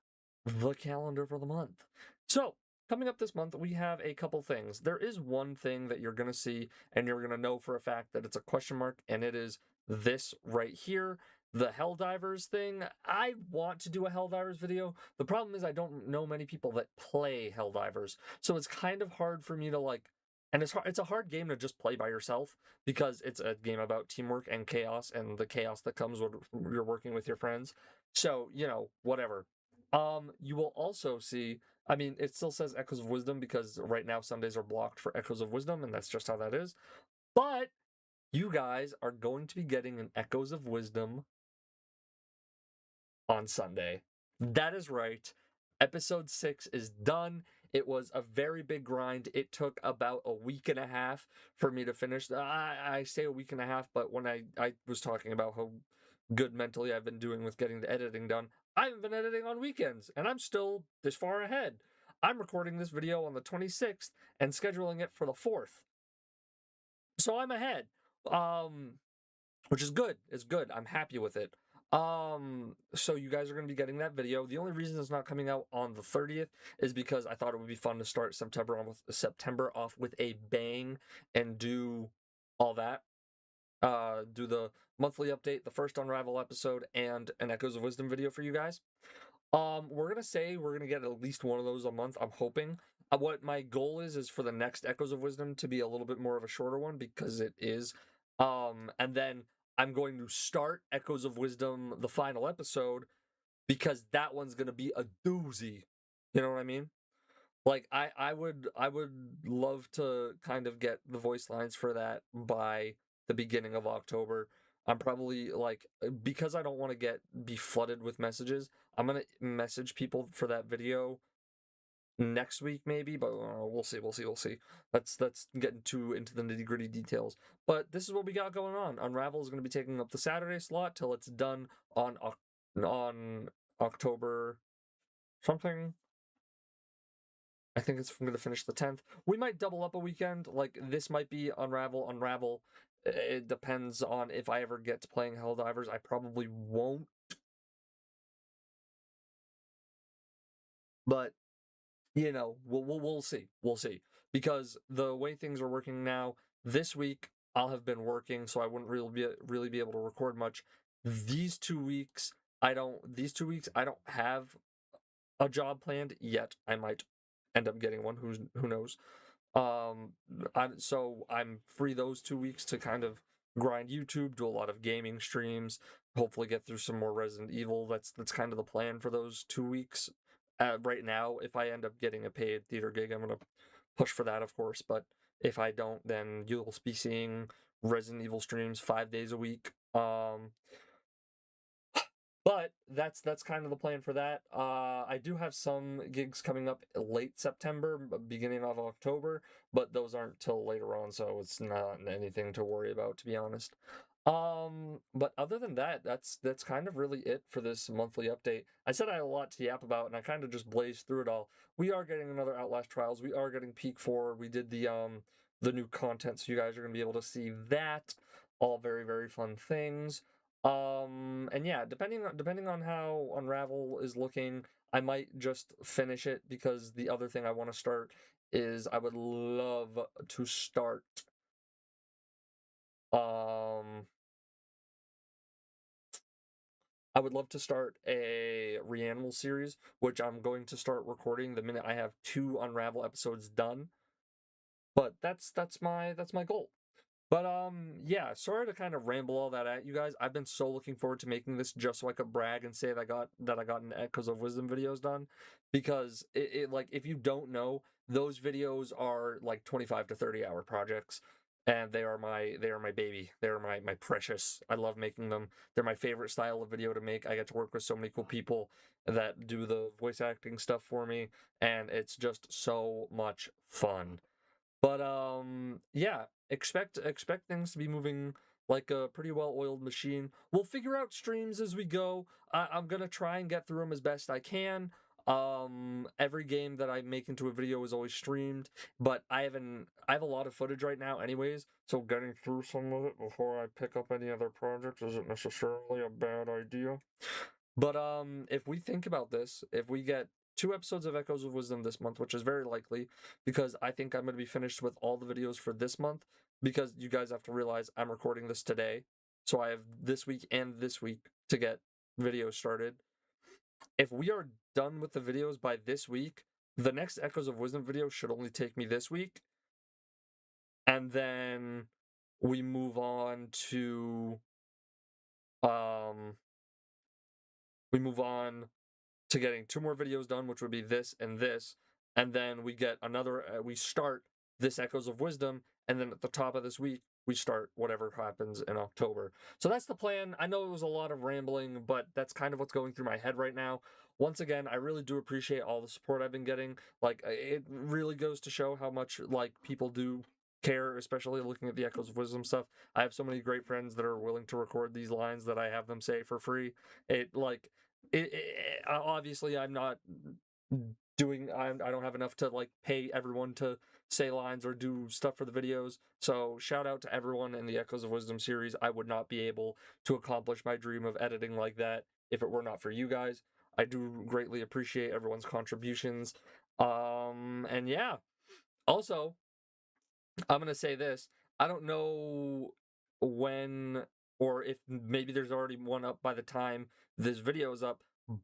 the calendar for the month. So, coming up this month, we have a couple things. There is one thing that you're going to see, and you're going to know for a fact that it's a question mark, and it is this right here, the Helldivers thing. I want to do a Helldivers video. The problem is I don't know many people that play Helldivers, so it's kind of hard for me to, like, and it's a hard game to just play by yourself, because it's a game about teamwork and chaos, and the chaos that comes when you're working with your friends. So, you know, whatever. You will also see, I mean, it still says Echoes of Wisdom because right now Sundays are blocked for Echoes of Wisdom, and that's just how that is. But you guys are going to be getting an Echoes of Wisdom on Sunday. That is right. Episode 6 is done. It was a very big grind. It took about a week and a half for me to finish. I say a week and a half, but when I was talking about how good mentally I've been doing with getting the editing done, I haven't been editing on weekends, and I'm still this far ahead. I'm recording this video on the 26th and scheduling it for the 4th. So I'm ahead. Which is good. It's good. I'm happy with it. So you guys are going to be getting that video. The only reason it's not coming out on the 30th is because I thought it would be fun to start September off with a bang and do all that. Do the monthly update, the first Unravel episode, and an Echoes of Wisdom video for you guys. We're gonna get at least one of those a month. I'm hoping. What my goal is for the next Echoes of Wisdom to be a little bit more of a shorter one, because it is. And then I'm going to start Echoes of Wisdom, the final episode, because that one's gonna be a doozy. You know what I mean? Like, I would love to kind of get the voice lines for that by the beginning of October. I'm probably like, because I don't want to be flooded with messages, I'm gonna message people for that video next week maybe, but we'll see. Let's get into the nitty-gritty details. But this is what we got going on. Unravel is going to be taking up the Saturday slot till it's done on October something. I think it's going to finish the 10th. We might double up a weekend. Like, this might be Unravel. It depends on if I ever get to playing Helldivers. I probably won't. But, you know, we'll see. We'll see. Because the way things are working now, this week I'll have been working, so I wouldn't really be able to record much. These 2 weeks, I don't have a job planned yet. I might end up getting one. Who knows? So I'm free those 2 weeks to kind of grind YouTube, do a lot of gaming streams, hopefully get through some more Resident Evil. That's kind of the plan for those 2 weeks. Right now, if I end up getting a paid theater gig, I'm gonna push for that, of course. But if I don't, then you'll be seeing Resident Evil streams 5 days a week. But that's kind of the plan for that. I do have some gigs coming up late September, beginning of October, but those aren't till later on, so it's not anything to worry about, to be honest. But other than that, that's kind of really it for this monthly update. I said I had a lot to yap about, and I kind of just blazed through it all. We are getting another Outlast Trials. We are getting Peak 4. We did the new content, so you guys are gonna be able to see that. All very, very fun things. And yeah, depending on how Unravel is looking, I might just finish it, because the other thing I want to start is I would love to start I would love to start a Reanimal series, which I'm going to start recording the minute I have 2 Unravel episodes done. But that's my goal. But yeah, sorry to kind of ramble all that at you guys. I've been so looking forward to making this just so I could brag and say that I got an Echoes of Wisdom videos done, because it like, if you don't know, those videos are like 25 to 30 hour projects, and they are my baby. They are my precious. I love making them. They're my favorite style of video to make. I get to work with so many cool people that do the voice acting stuff for me, and it's just so much fun. But yeah, expect things to be moving like a pretty well-oiled machine. We'll figure out streams as we go. I'm gonna try and get through them as best I can. Every game that I make into a video is always streamed, but I have a lot of footage right now anyways, so getting through some of it before I pick up any other projects isn't necessarily a bad idea. But if we think about this, if we get 2 episodes of Echoes of Wisdom this month, which is very likely, because I think I'm going to be finished with all the videos for this month, because you guys have to realize I'm recording this today, so I have this week and this week to get videos started. If we are done with the videos by this week, the next Echoes of Wisdom video should only take me this week, and then we move on to getting 2 more videos done, which would be this, and then we get another, we start this Echoes of Wisdom, and then at the top of this week, we start whatever happens in October. So that's the plan. I know it was a lot of rambling, but that's kind of what's going through my head right now. Once again, I really do appreciate all the support I've been getting. Like, it really goes to show how much, like, people do care, especially looking at the Echoes of Wisdom stuff. I have so many great friends that are willing to record these lines that I have them say for free. Obviously I'm not I don't have enough to like pay everyone to say lines or do stuff for the videos, so shout out to everyone in the Echoes of Wisdom series. I would not be able to accomplish my dream of editing like that if it were not for you guys. I do greatly appreciate everyone's contributions. And yeah, also, I'm gonna say this. I don't know when, or if maybe there's already one up by the time this video is up,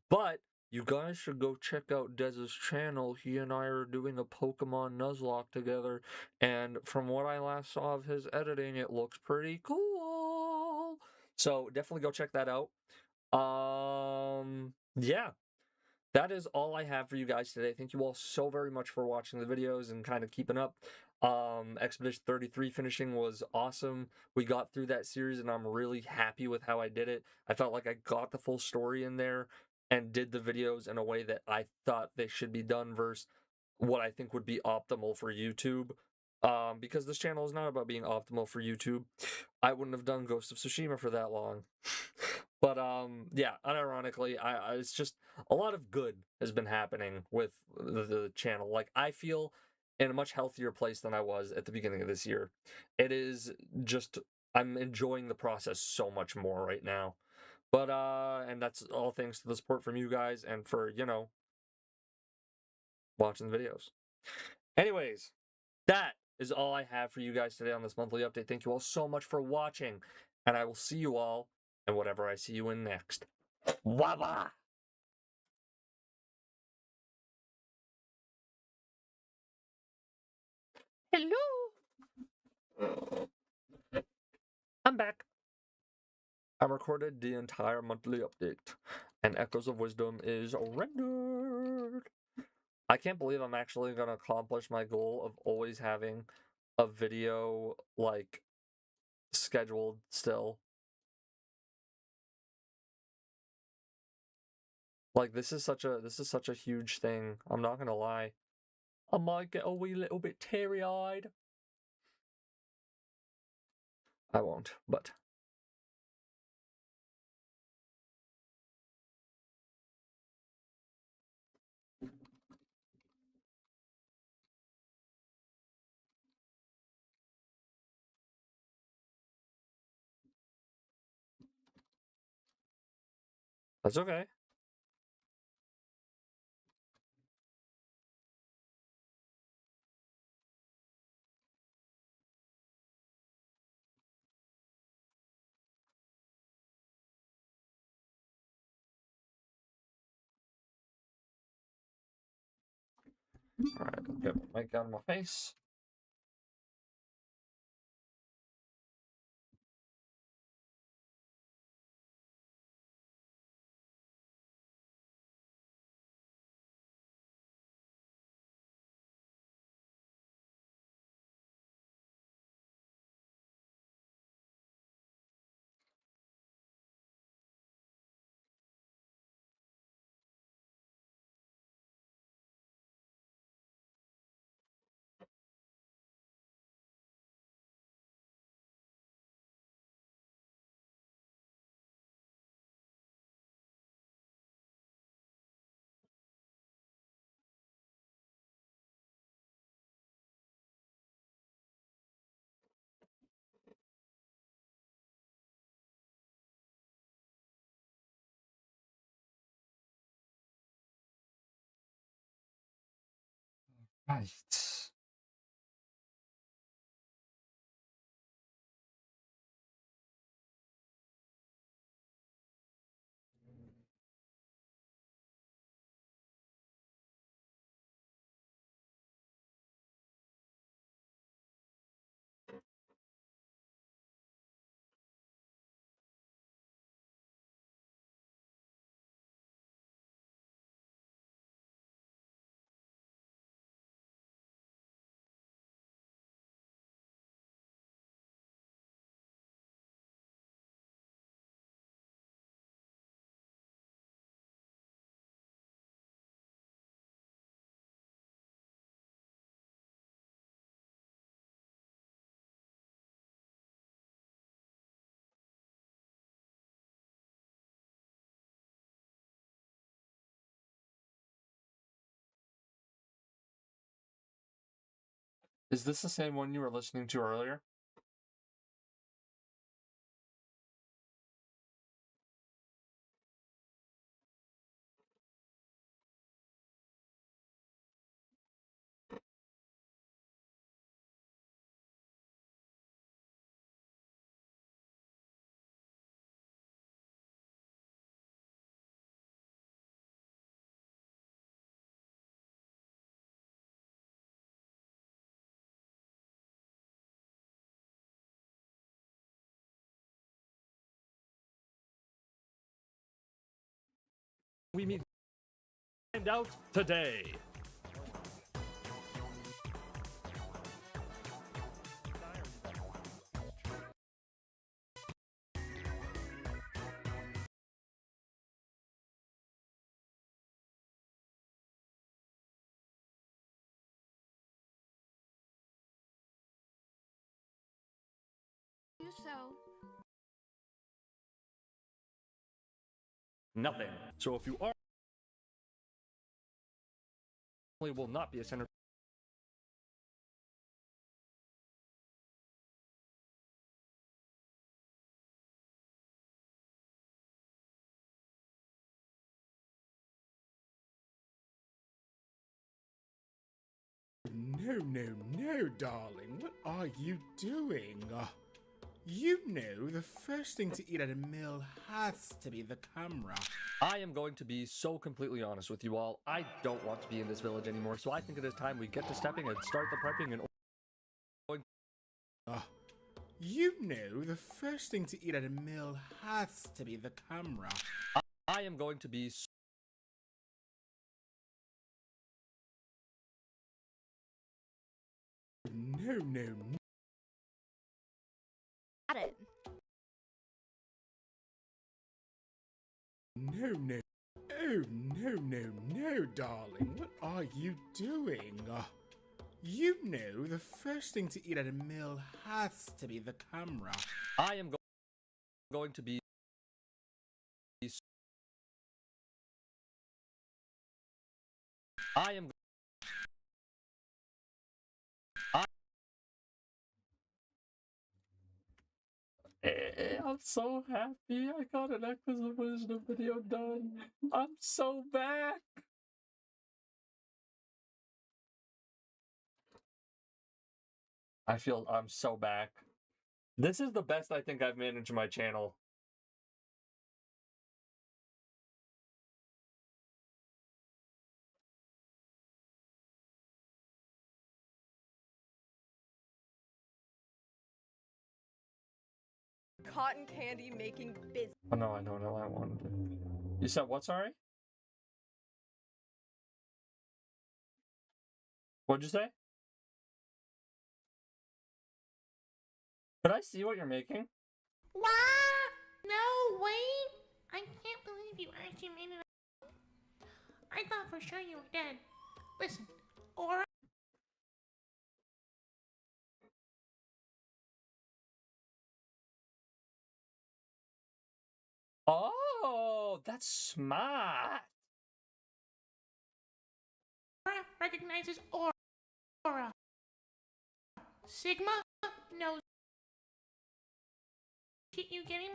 but you guys should go check out Dez's channel. He and I are doing a Pokemon Nuzlocke together, and from what I last saw of his editing, it looks pretty cool. So definitely go check that out. Yeah. that is all I have for you guys today. Thank you all so very much for watching the videos and kind of keeping up. Expedition 33 finishing was awesome. We got through that series and I'm really happy with how I did it. I felt like I got the full story in there and did the videos in a way that I thought they should be done versus what I think would be optimal for YouTube. Because this channel is not about being optimal for YouTube. I wouldn't have done Ghost of Tsushima for that long. But yeah, unironically, it's just a lot of good has been happening with the channel. Like, I feel in a much healthier place than I was at the beginning of this year. It is just, I'm enjoying the process so much more right now. But and that's all thanks to the support from you guys and for, you know, watching the videos. Anyways, that is all I have for you guys today on this monthly update. Thank you all so much for watching, and I will see you all in whatever I see you in next. Waba! Hello. I'm back. I recorded the entire monthly update, and Echoes of Wisdom is rendered. I can't believe I'm actually going to accomplish my goal of always having a video, like, scheduled still. Like, this is such a huge thing. I'm not gonna lie. I might get a wee little bit teary-eyed. I won't, but that's okay. Alright, get my mic out of my face. Right. Is this the same one you were listening to earlier? We meet Find out today. You so. Nothing. So if you are will not be a center. No, darling. What are you doing? You know the first thing to eat at a meal has to be the camera. I am going to be so completely honest with you all. I don't want to be in this village anymore, so I think it is time we get to stepping and start the prepping and You know the first thing to eat at a meal has to be the camera. I am going to be No. Got it. No. Oh, no, darling. What are you doing? You know the first thing to eat at a meal has to be the camera. I am going to be I am I'm so happy I got an Echoes of Wisdom video done. I'm so back. I feel I'm so back. This is the best I think I've managed my channel. Cotton candy making business. Oh no, I know what I wanted to do. You said what, sorry? What'd you say? Could I see what you're making? What? No, wait! I can't believe you actually made it. I thought for sure you were dead. Listen, or Oh, that's smart. recognizes aura. Sigma knows. You getting?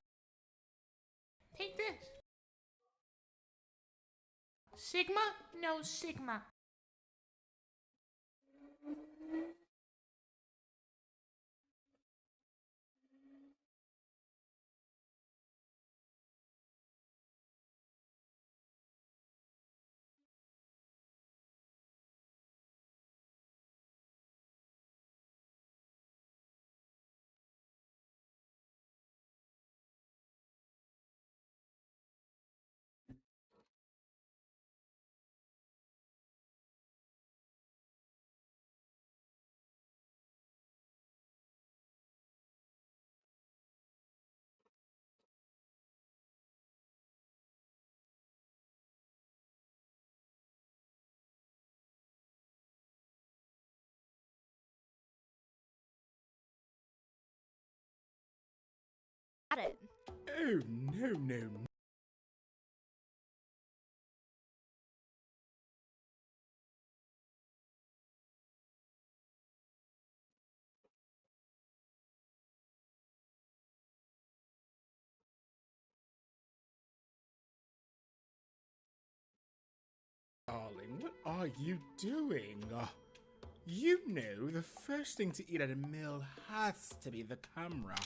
Take this. Sigma knows Sigma. Got it. Oh, no. Darling, what are you doing? You know the first thing to eat at a meal has to be the camera.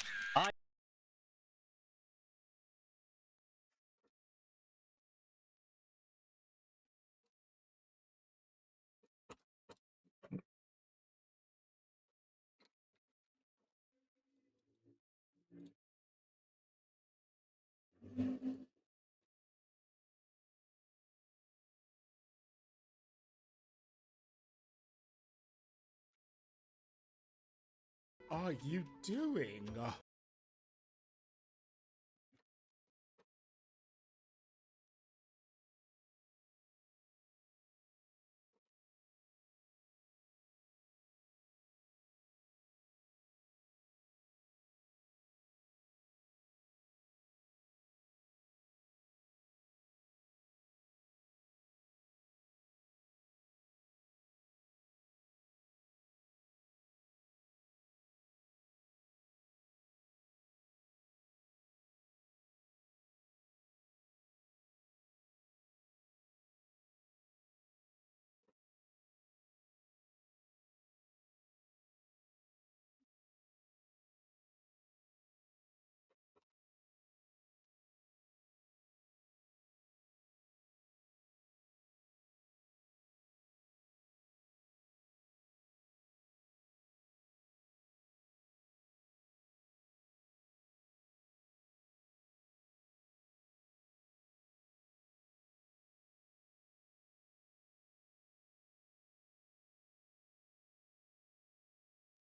are you doing?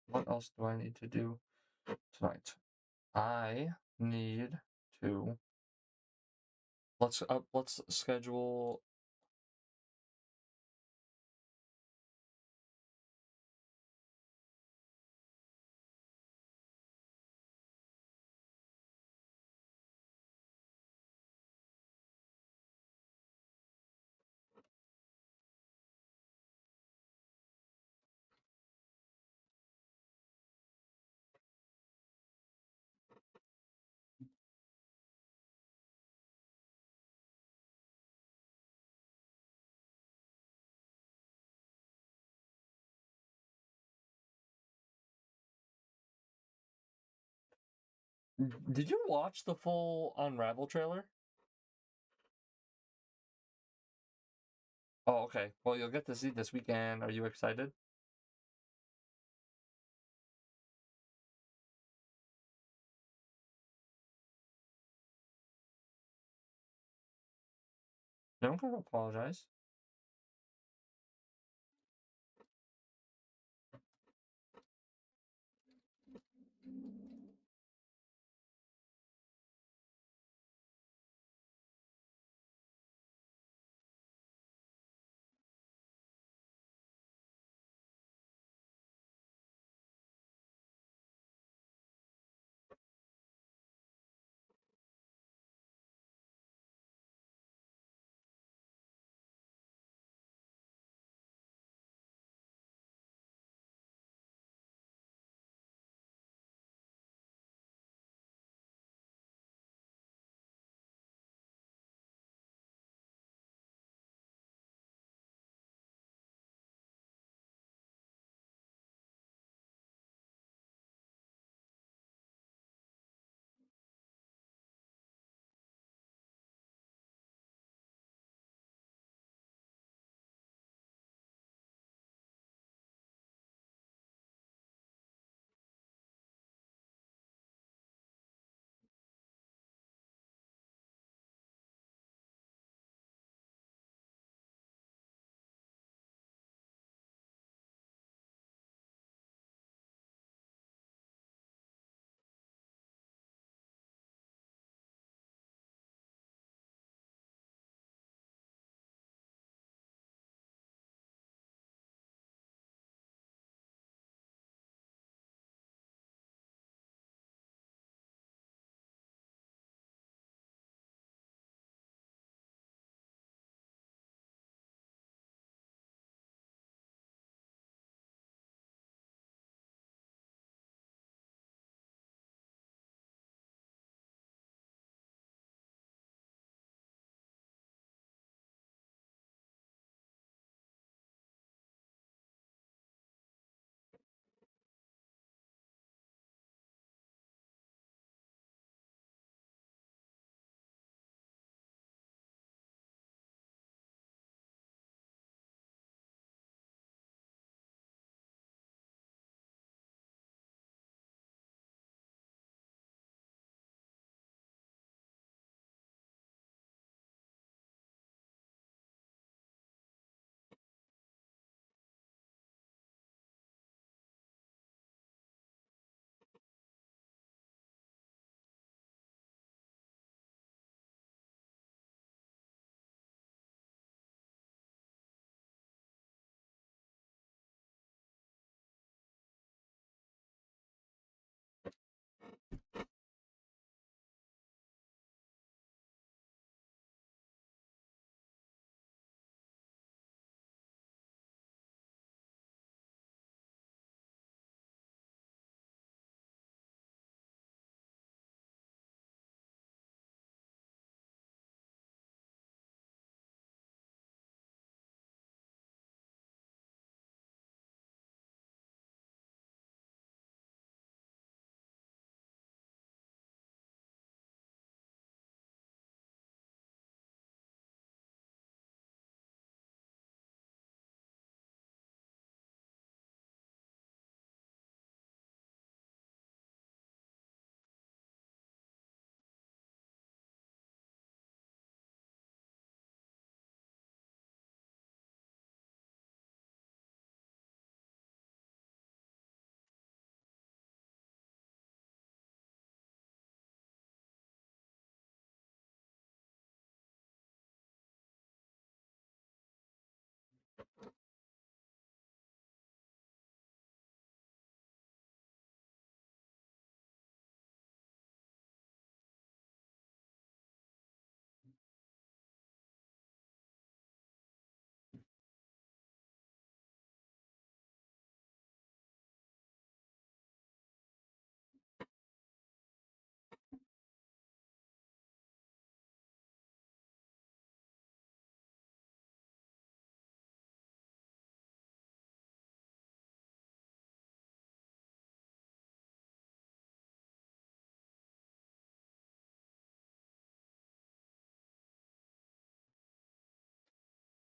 What else do I need to do tonight? I need to let's schedule. Did you watch the full Unravel trailer? Oh, okay. Well, you'll get to see this weekend. Are you excited? You don't gotta apologize.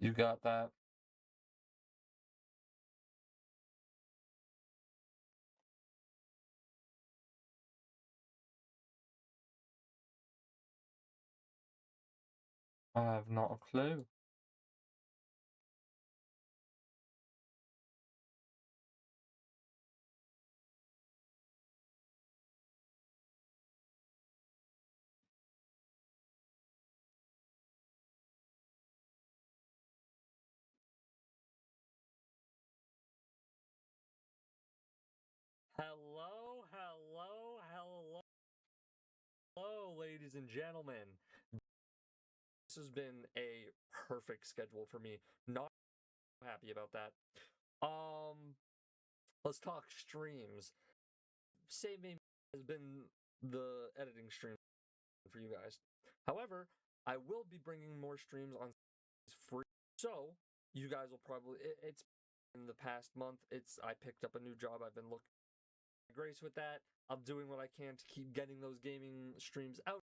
You got that? I have not a clue. Hello, hello, hello, hello, ladies and gentlemen. This has been a perfect schedule for me. Not happy about that. Let's talk streams. Save Me has been the editing stream for you guys. However, I will be bringing more streams on free. So, you guys will probably it's in the past month. I picked up a new job. I've been looking grace with that. I'm doing what I can to keep getting those gaming streams out.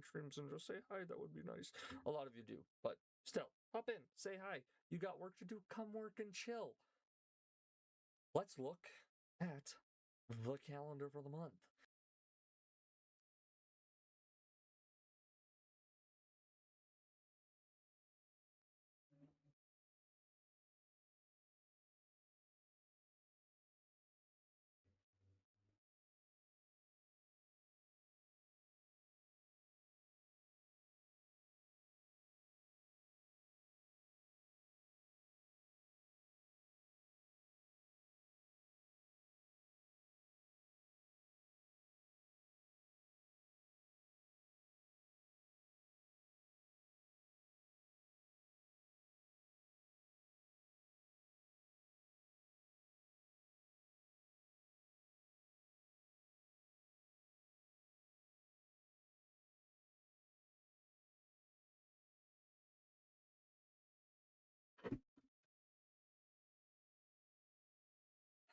Streams and just say hi, that would be nice. A lot of you do, but still, hop in, say hi. You got work to do, come work and chill. Let's look at the calendar for the month.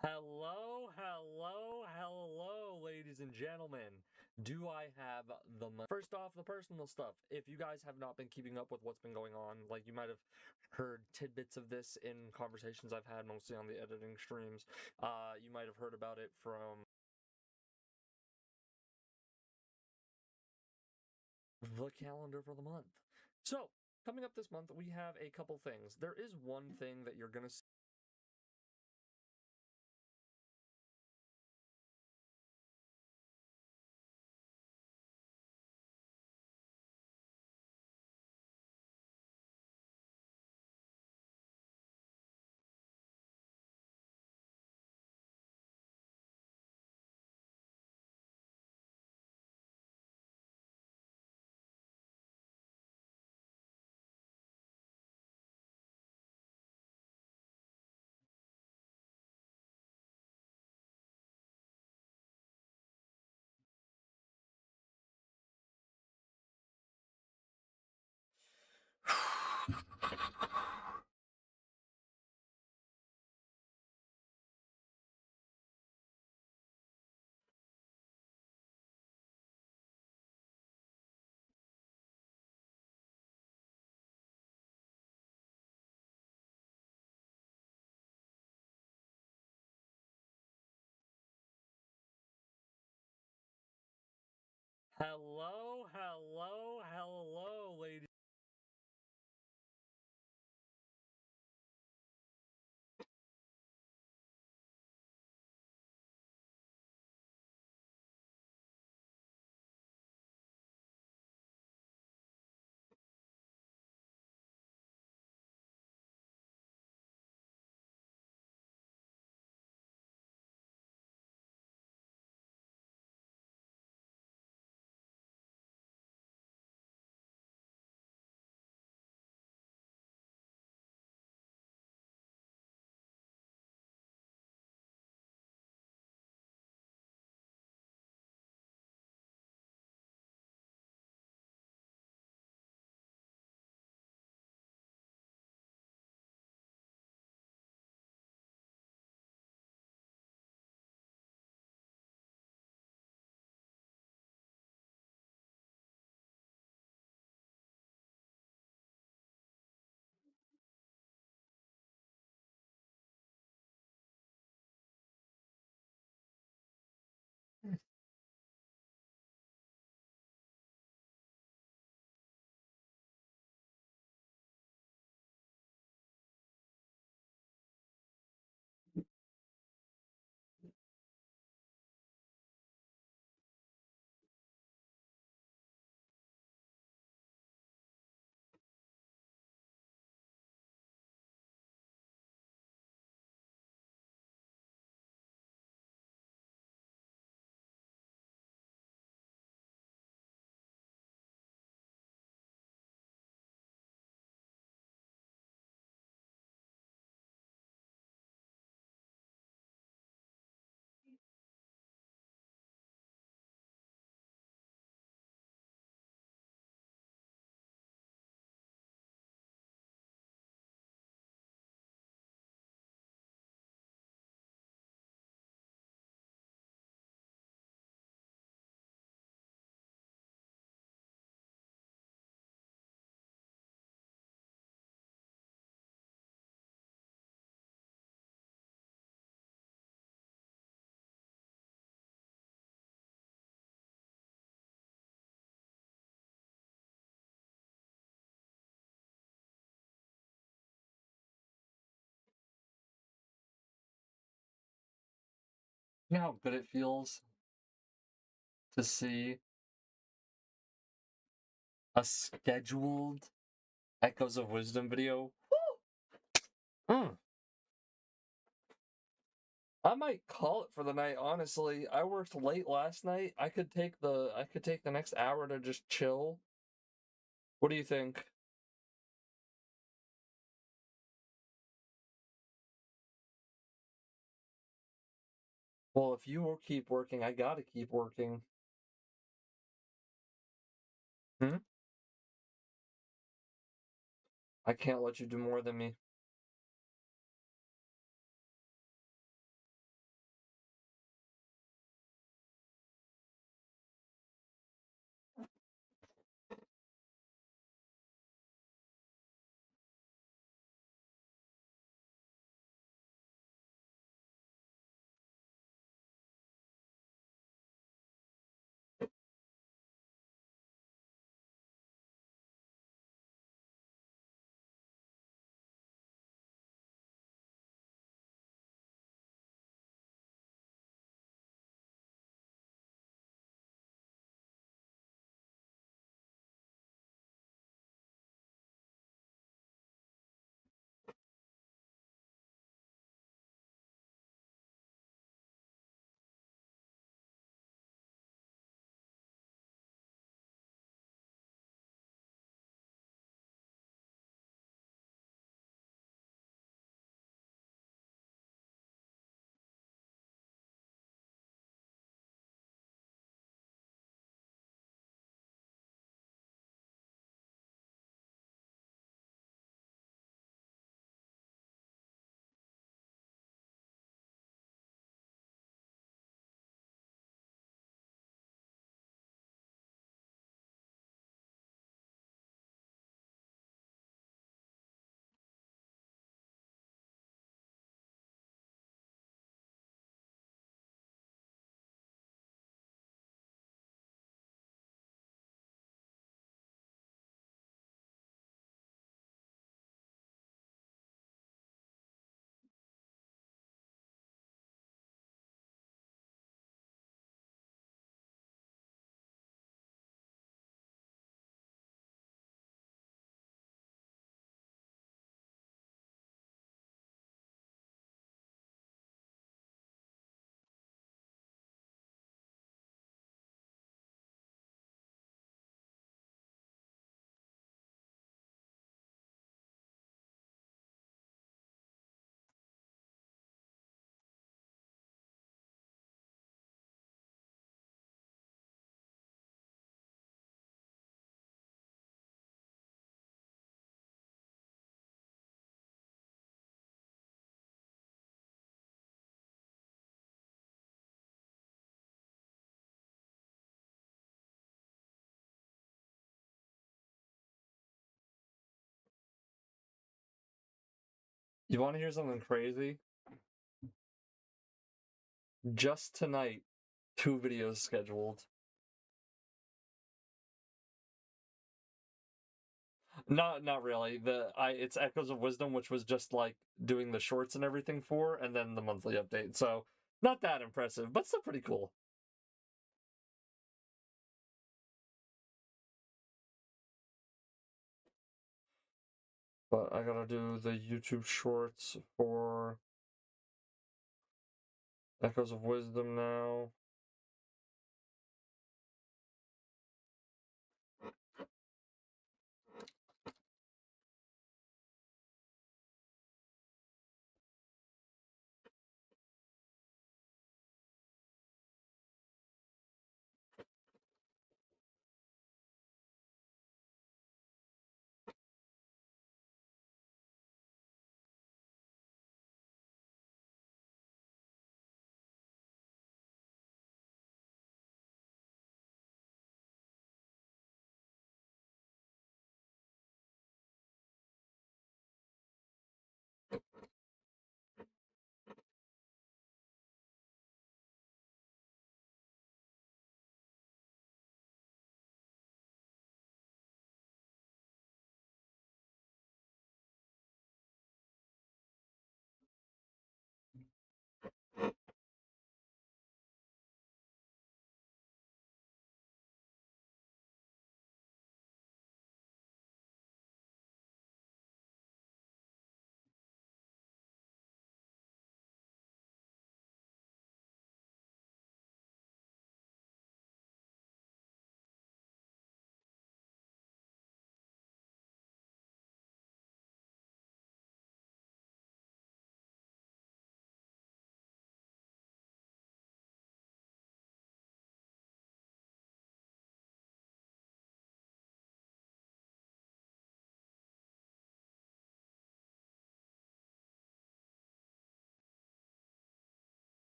Hello, hello, hello, ladies and gentlemen. Do I have the money? First off, the personal stuff. If you guys have not been keeping up with what's been going on, like you might have heard tidbits of this in conversations I've had mostly on the editing streams. You might have heard about it from the calendar for the month. So, coming up this month, we have a couple things. There is one thing that you're going to see. Hello, hello, hello, ladies. You know how good it feels to see a scheduled Echoes of Wisdom video? Woo! I might call it for the night, honestly. I worked late last night. I could take the next hour to just chill. What do you think? Well, if you will keep working, I gotta keep working. Hmm? I can't let you do more than me. You want to hear something crazy? Just tonight, 2 videos scheduled. Not really. It's Echoes of Wisdom, which was just like doing the shorts and everything for, and then the monthly update. So not that impressive, but still pretty cool. But I gotta do the YouTube shorts for Echoes of Wisdom now.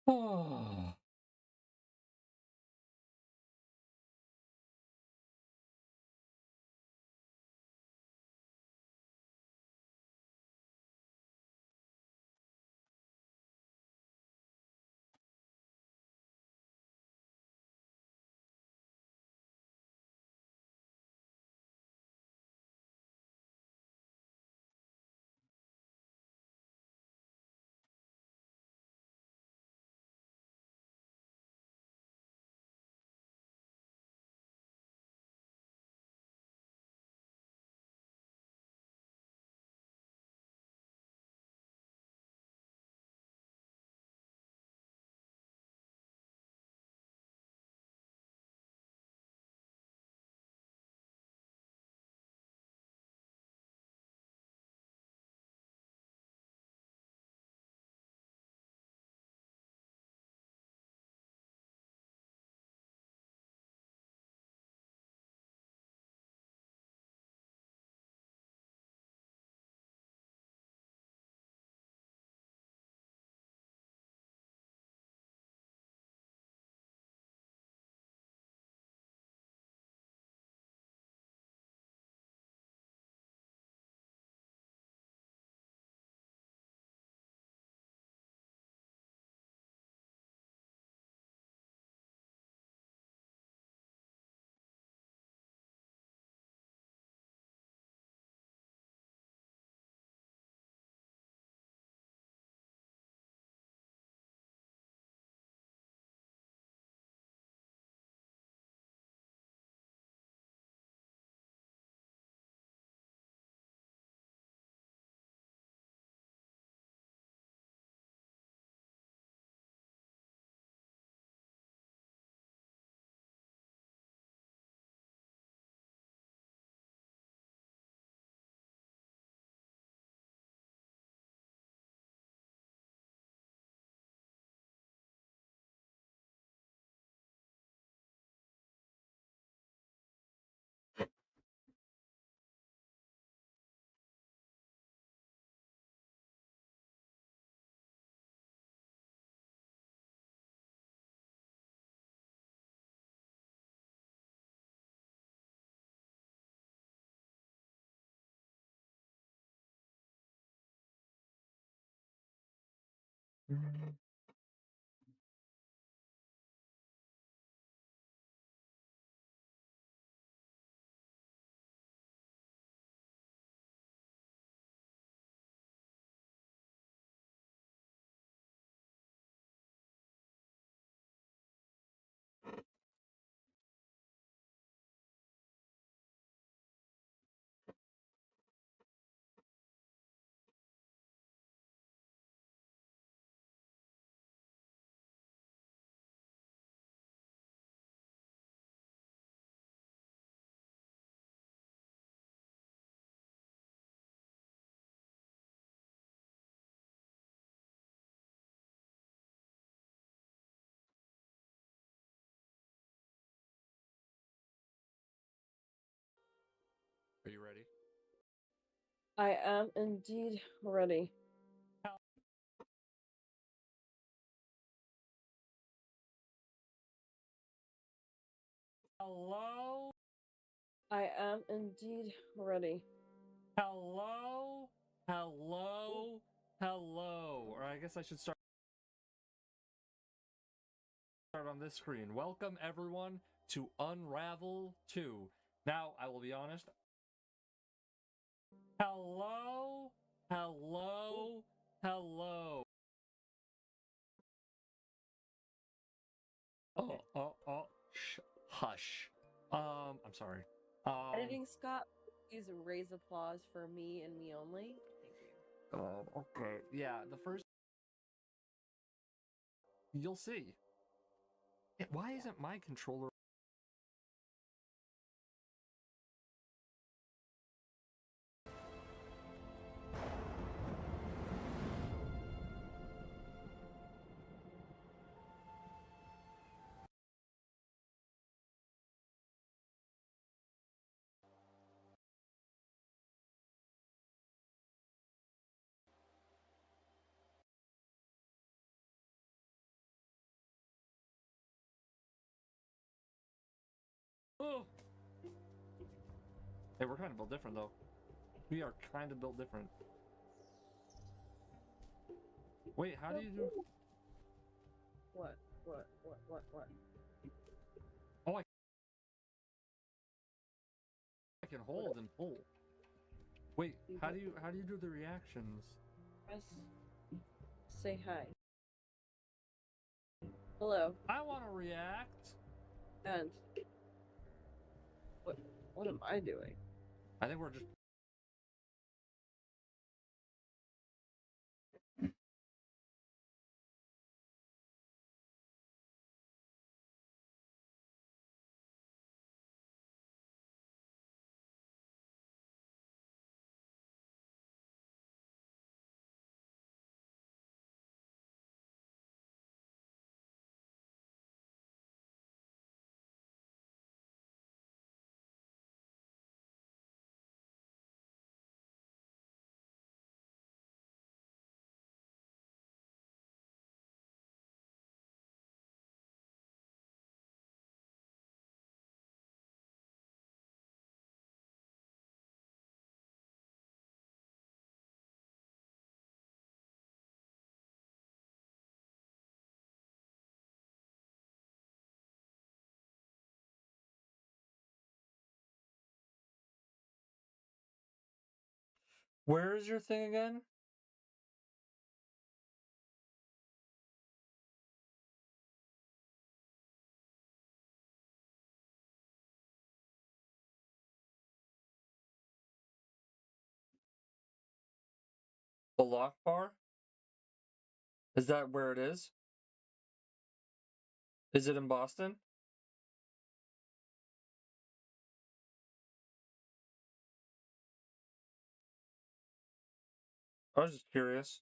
Oh. Are you ready? I am indeed ready. Hello? I am indeed ready. Hello? Hello? Hello? Or I guess I should start on this screen. Welcome everyone to Unravel 2. Now, I will be honest. Hello? Hello? Hello? Hush. I'm sorry. Editing Scott, please raise applause for me and me only. Thank you. Okay. Yeah, the first... You'll see. Why isn't my controller... Oh. Hey, we're kind of built different though. We are kind of built different. Wait, how do you do? What? Oh, I can hold and pull. Wait, how do you do the reactions? Press. Say hi. Hello. I want to react. And what am I doing? I think we're just. Where is your thing again? The lock bar? Is that where it is? Is it in Boston? I was just curious.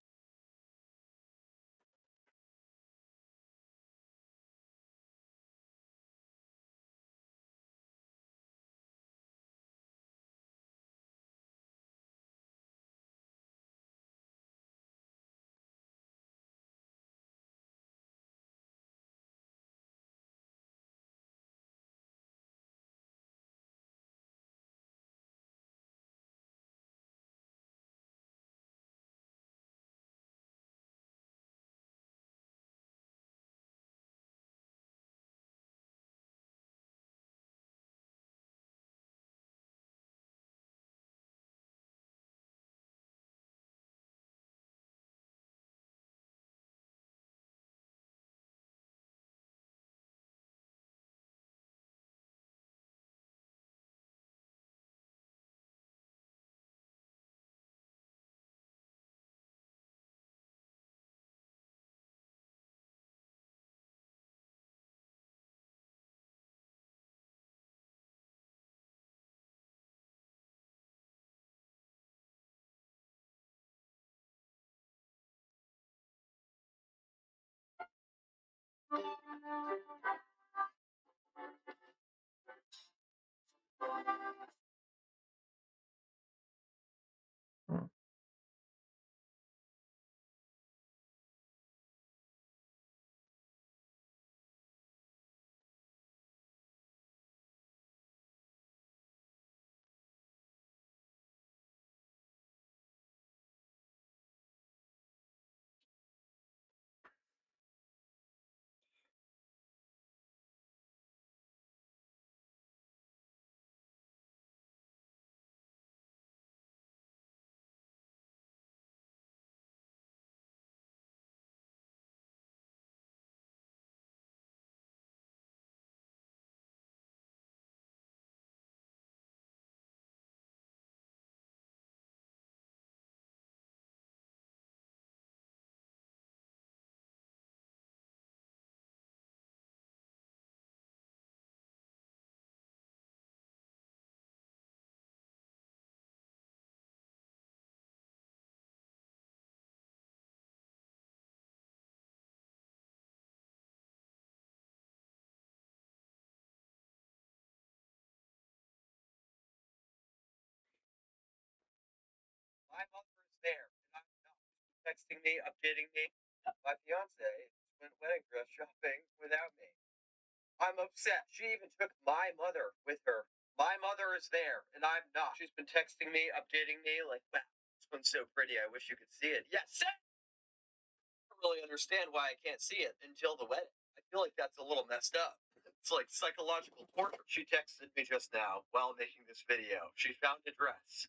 My mother is there, and I'm not. Texting me, updating me. My fiance went wedding dress shopping without me. I'm upset. She even took my mother with her. My mother is there, and I'm not. She's been texting me, updating me, like, wow, this one's so pretty, I wish you could see it. Yes! I don't really understand why I can't see it until the wedding. I feel like that's a little messed up. It's like psychological torture. She texted me just now while making this video. She found a dress.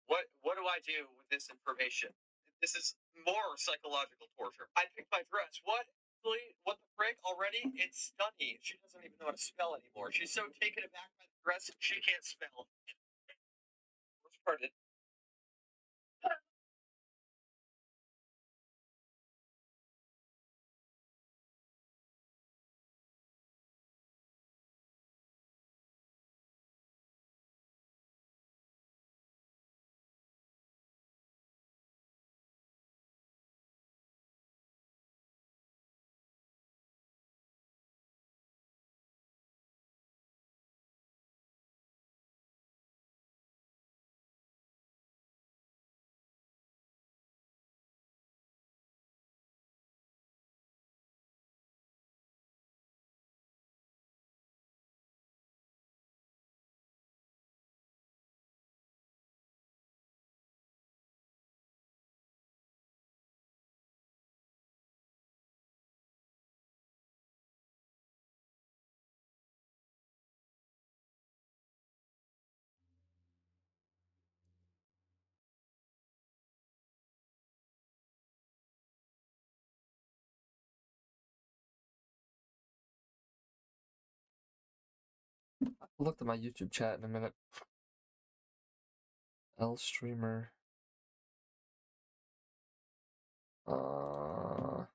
What do I do with this information? This is more psychological torture. I picked my dress. What? Really? What the frick? Already? It's stunning. She doesn't even know how to spell anymore. She's so taken aback by the dress, she can't spell. Worst part is, I'll look at my YouTube chat in a minute. L streamer. Oh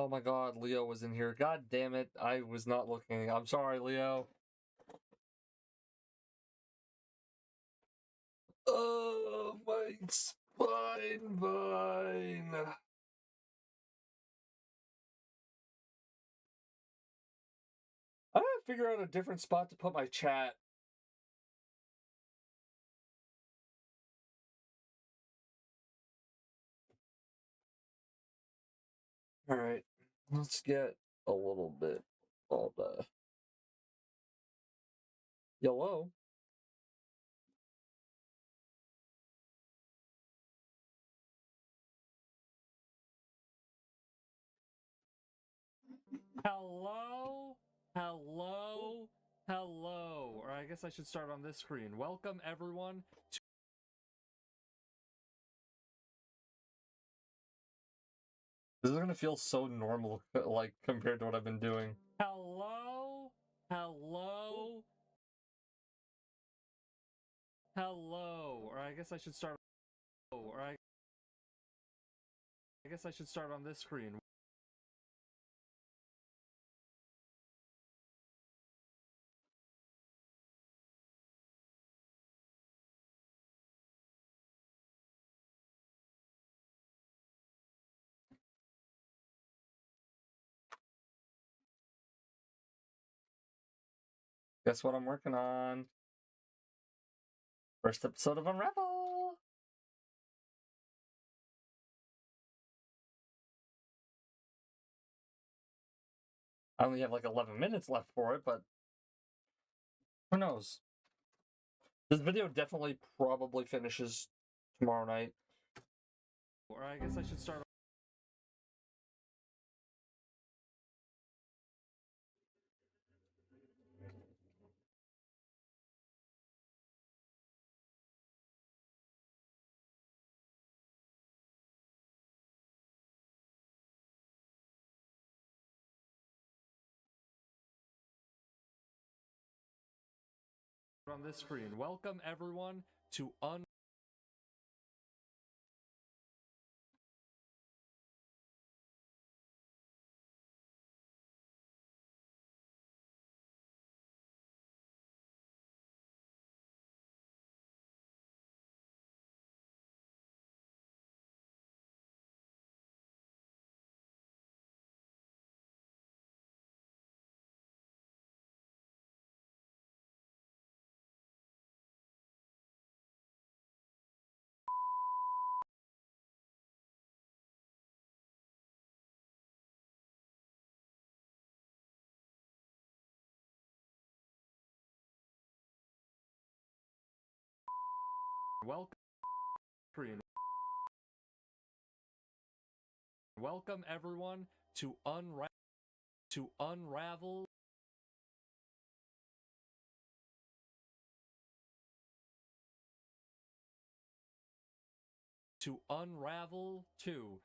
my god, Leo was in here. God damn it, I was not looking. I'm sorry, Leo. Oh, my spine vine. I gotta figure out a different spot to put my chat. Alright, let's get a little bit of yellow. Hello? Hello? Hello? Or I guess I should start on this screen. Welcome, everyone, to... This is gonna feel so normal, like, compared to what I've been doing. Hello? Hello? Hello? Or I guess I should start... Or I guess I should start on this screen. Guess what I'm working on? First episode of Unravel! I only have like 11 minutes left for it, but who knows? This video definitely probably finishes tomorrow night. Or I guess I should start on this screen. Welcome, everyone, to Welcome, welcome everyone to unravel to unravel 2.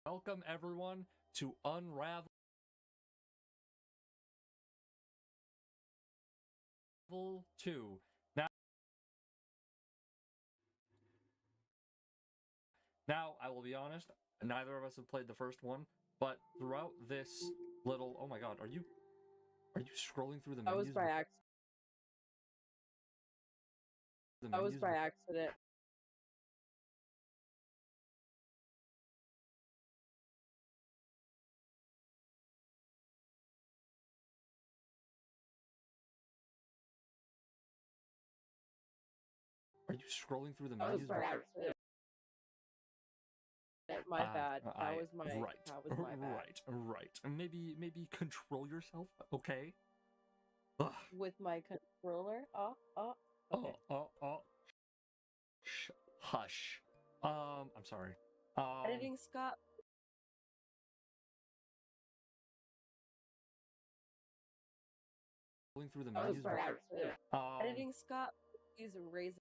Welcome everyone to unravel 2. Now, I will be honest, neither of us have played the first one, but throughout this little, oh my god, are you scrolling through the That menus? was by accident. That was by accident. Are you scrolling through the That was menus? by accident. My bad. That was my right, bad. right. Maybe control yourself, okay? Ugh. With my controller? Okay. Hush. I'm sorry. Editing Scott. Going through the That was menus. by accident. Editing Scott. Please raise.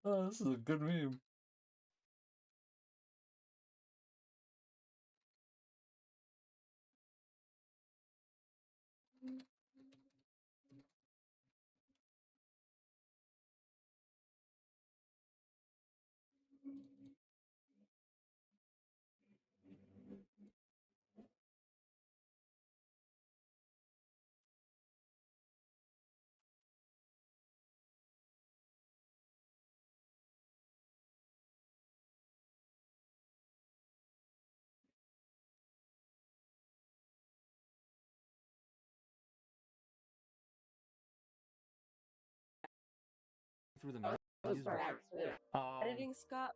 This is a good meme. Through the menus. That was by accident. Editing Scott.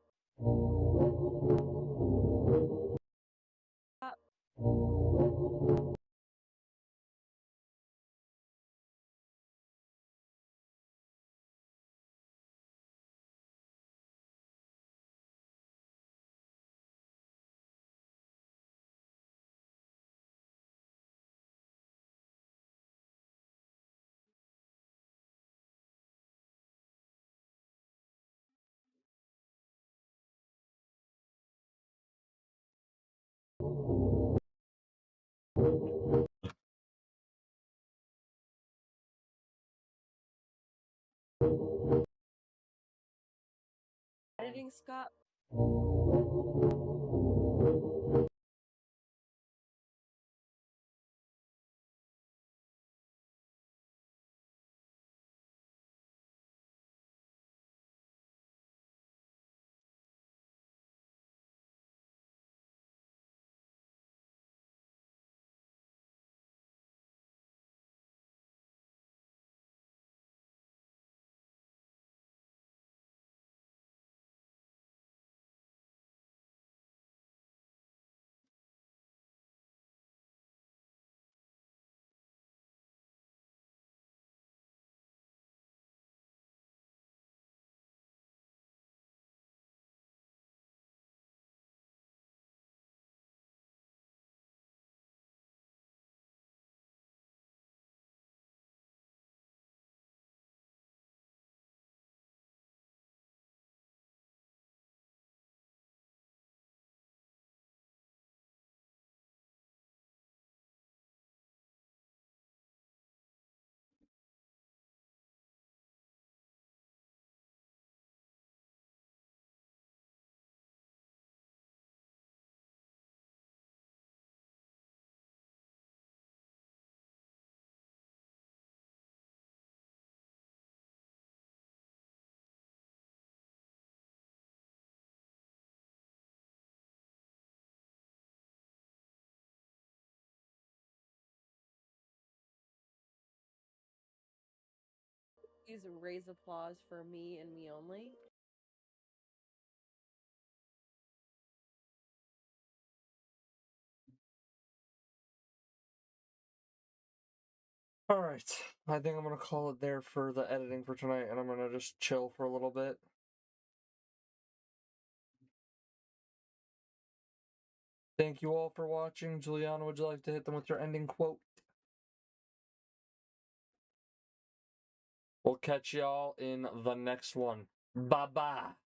Editing Scott. Please raise applause for me and me only. Alright, I think I'm gonna call it there for the editing for tonight, and I'm gonna just chill for a little bit. Thank you all for watching. Juliana, would you like to hit them with your ending quote? We'll catch y'all in the next one. Bye-bye.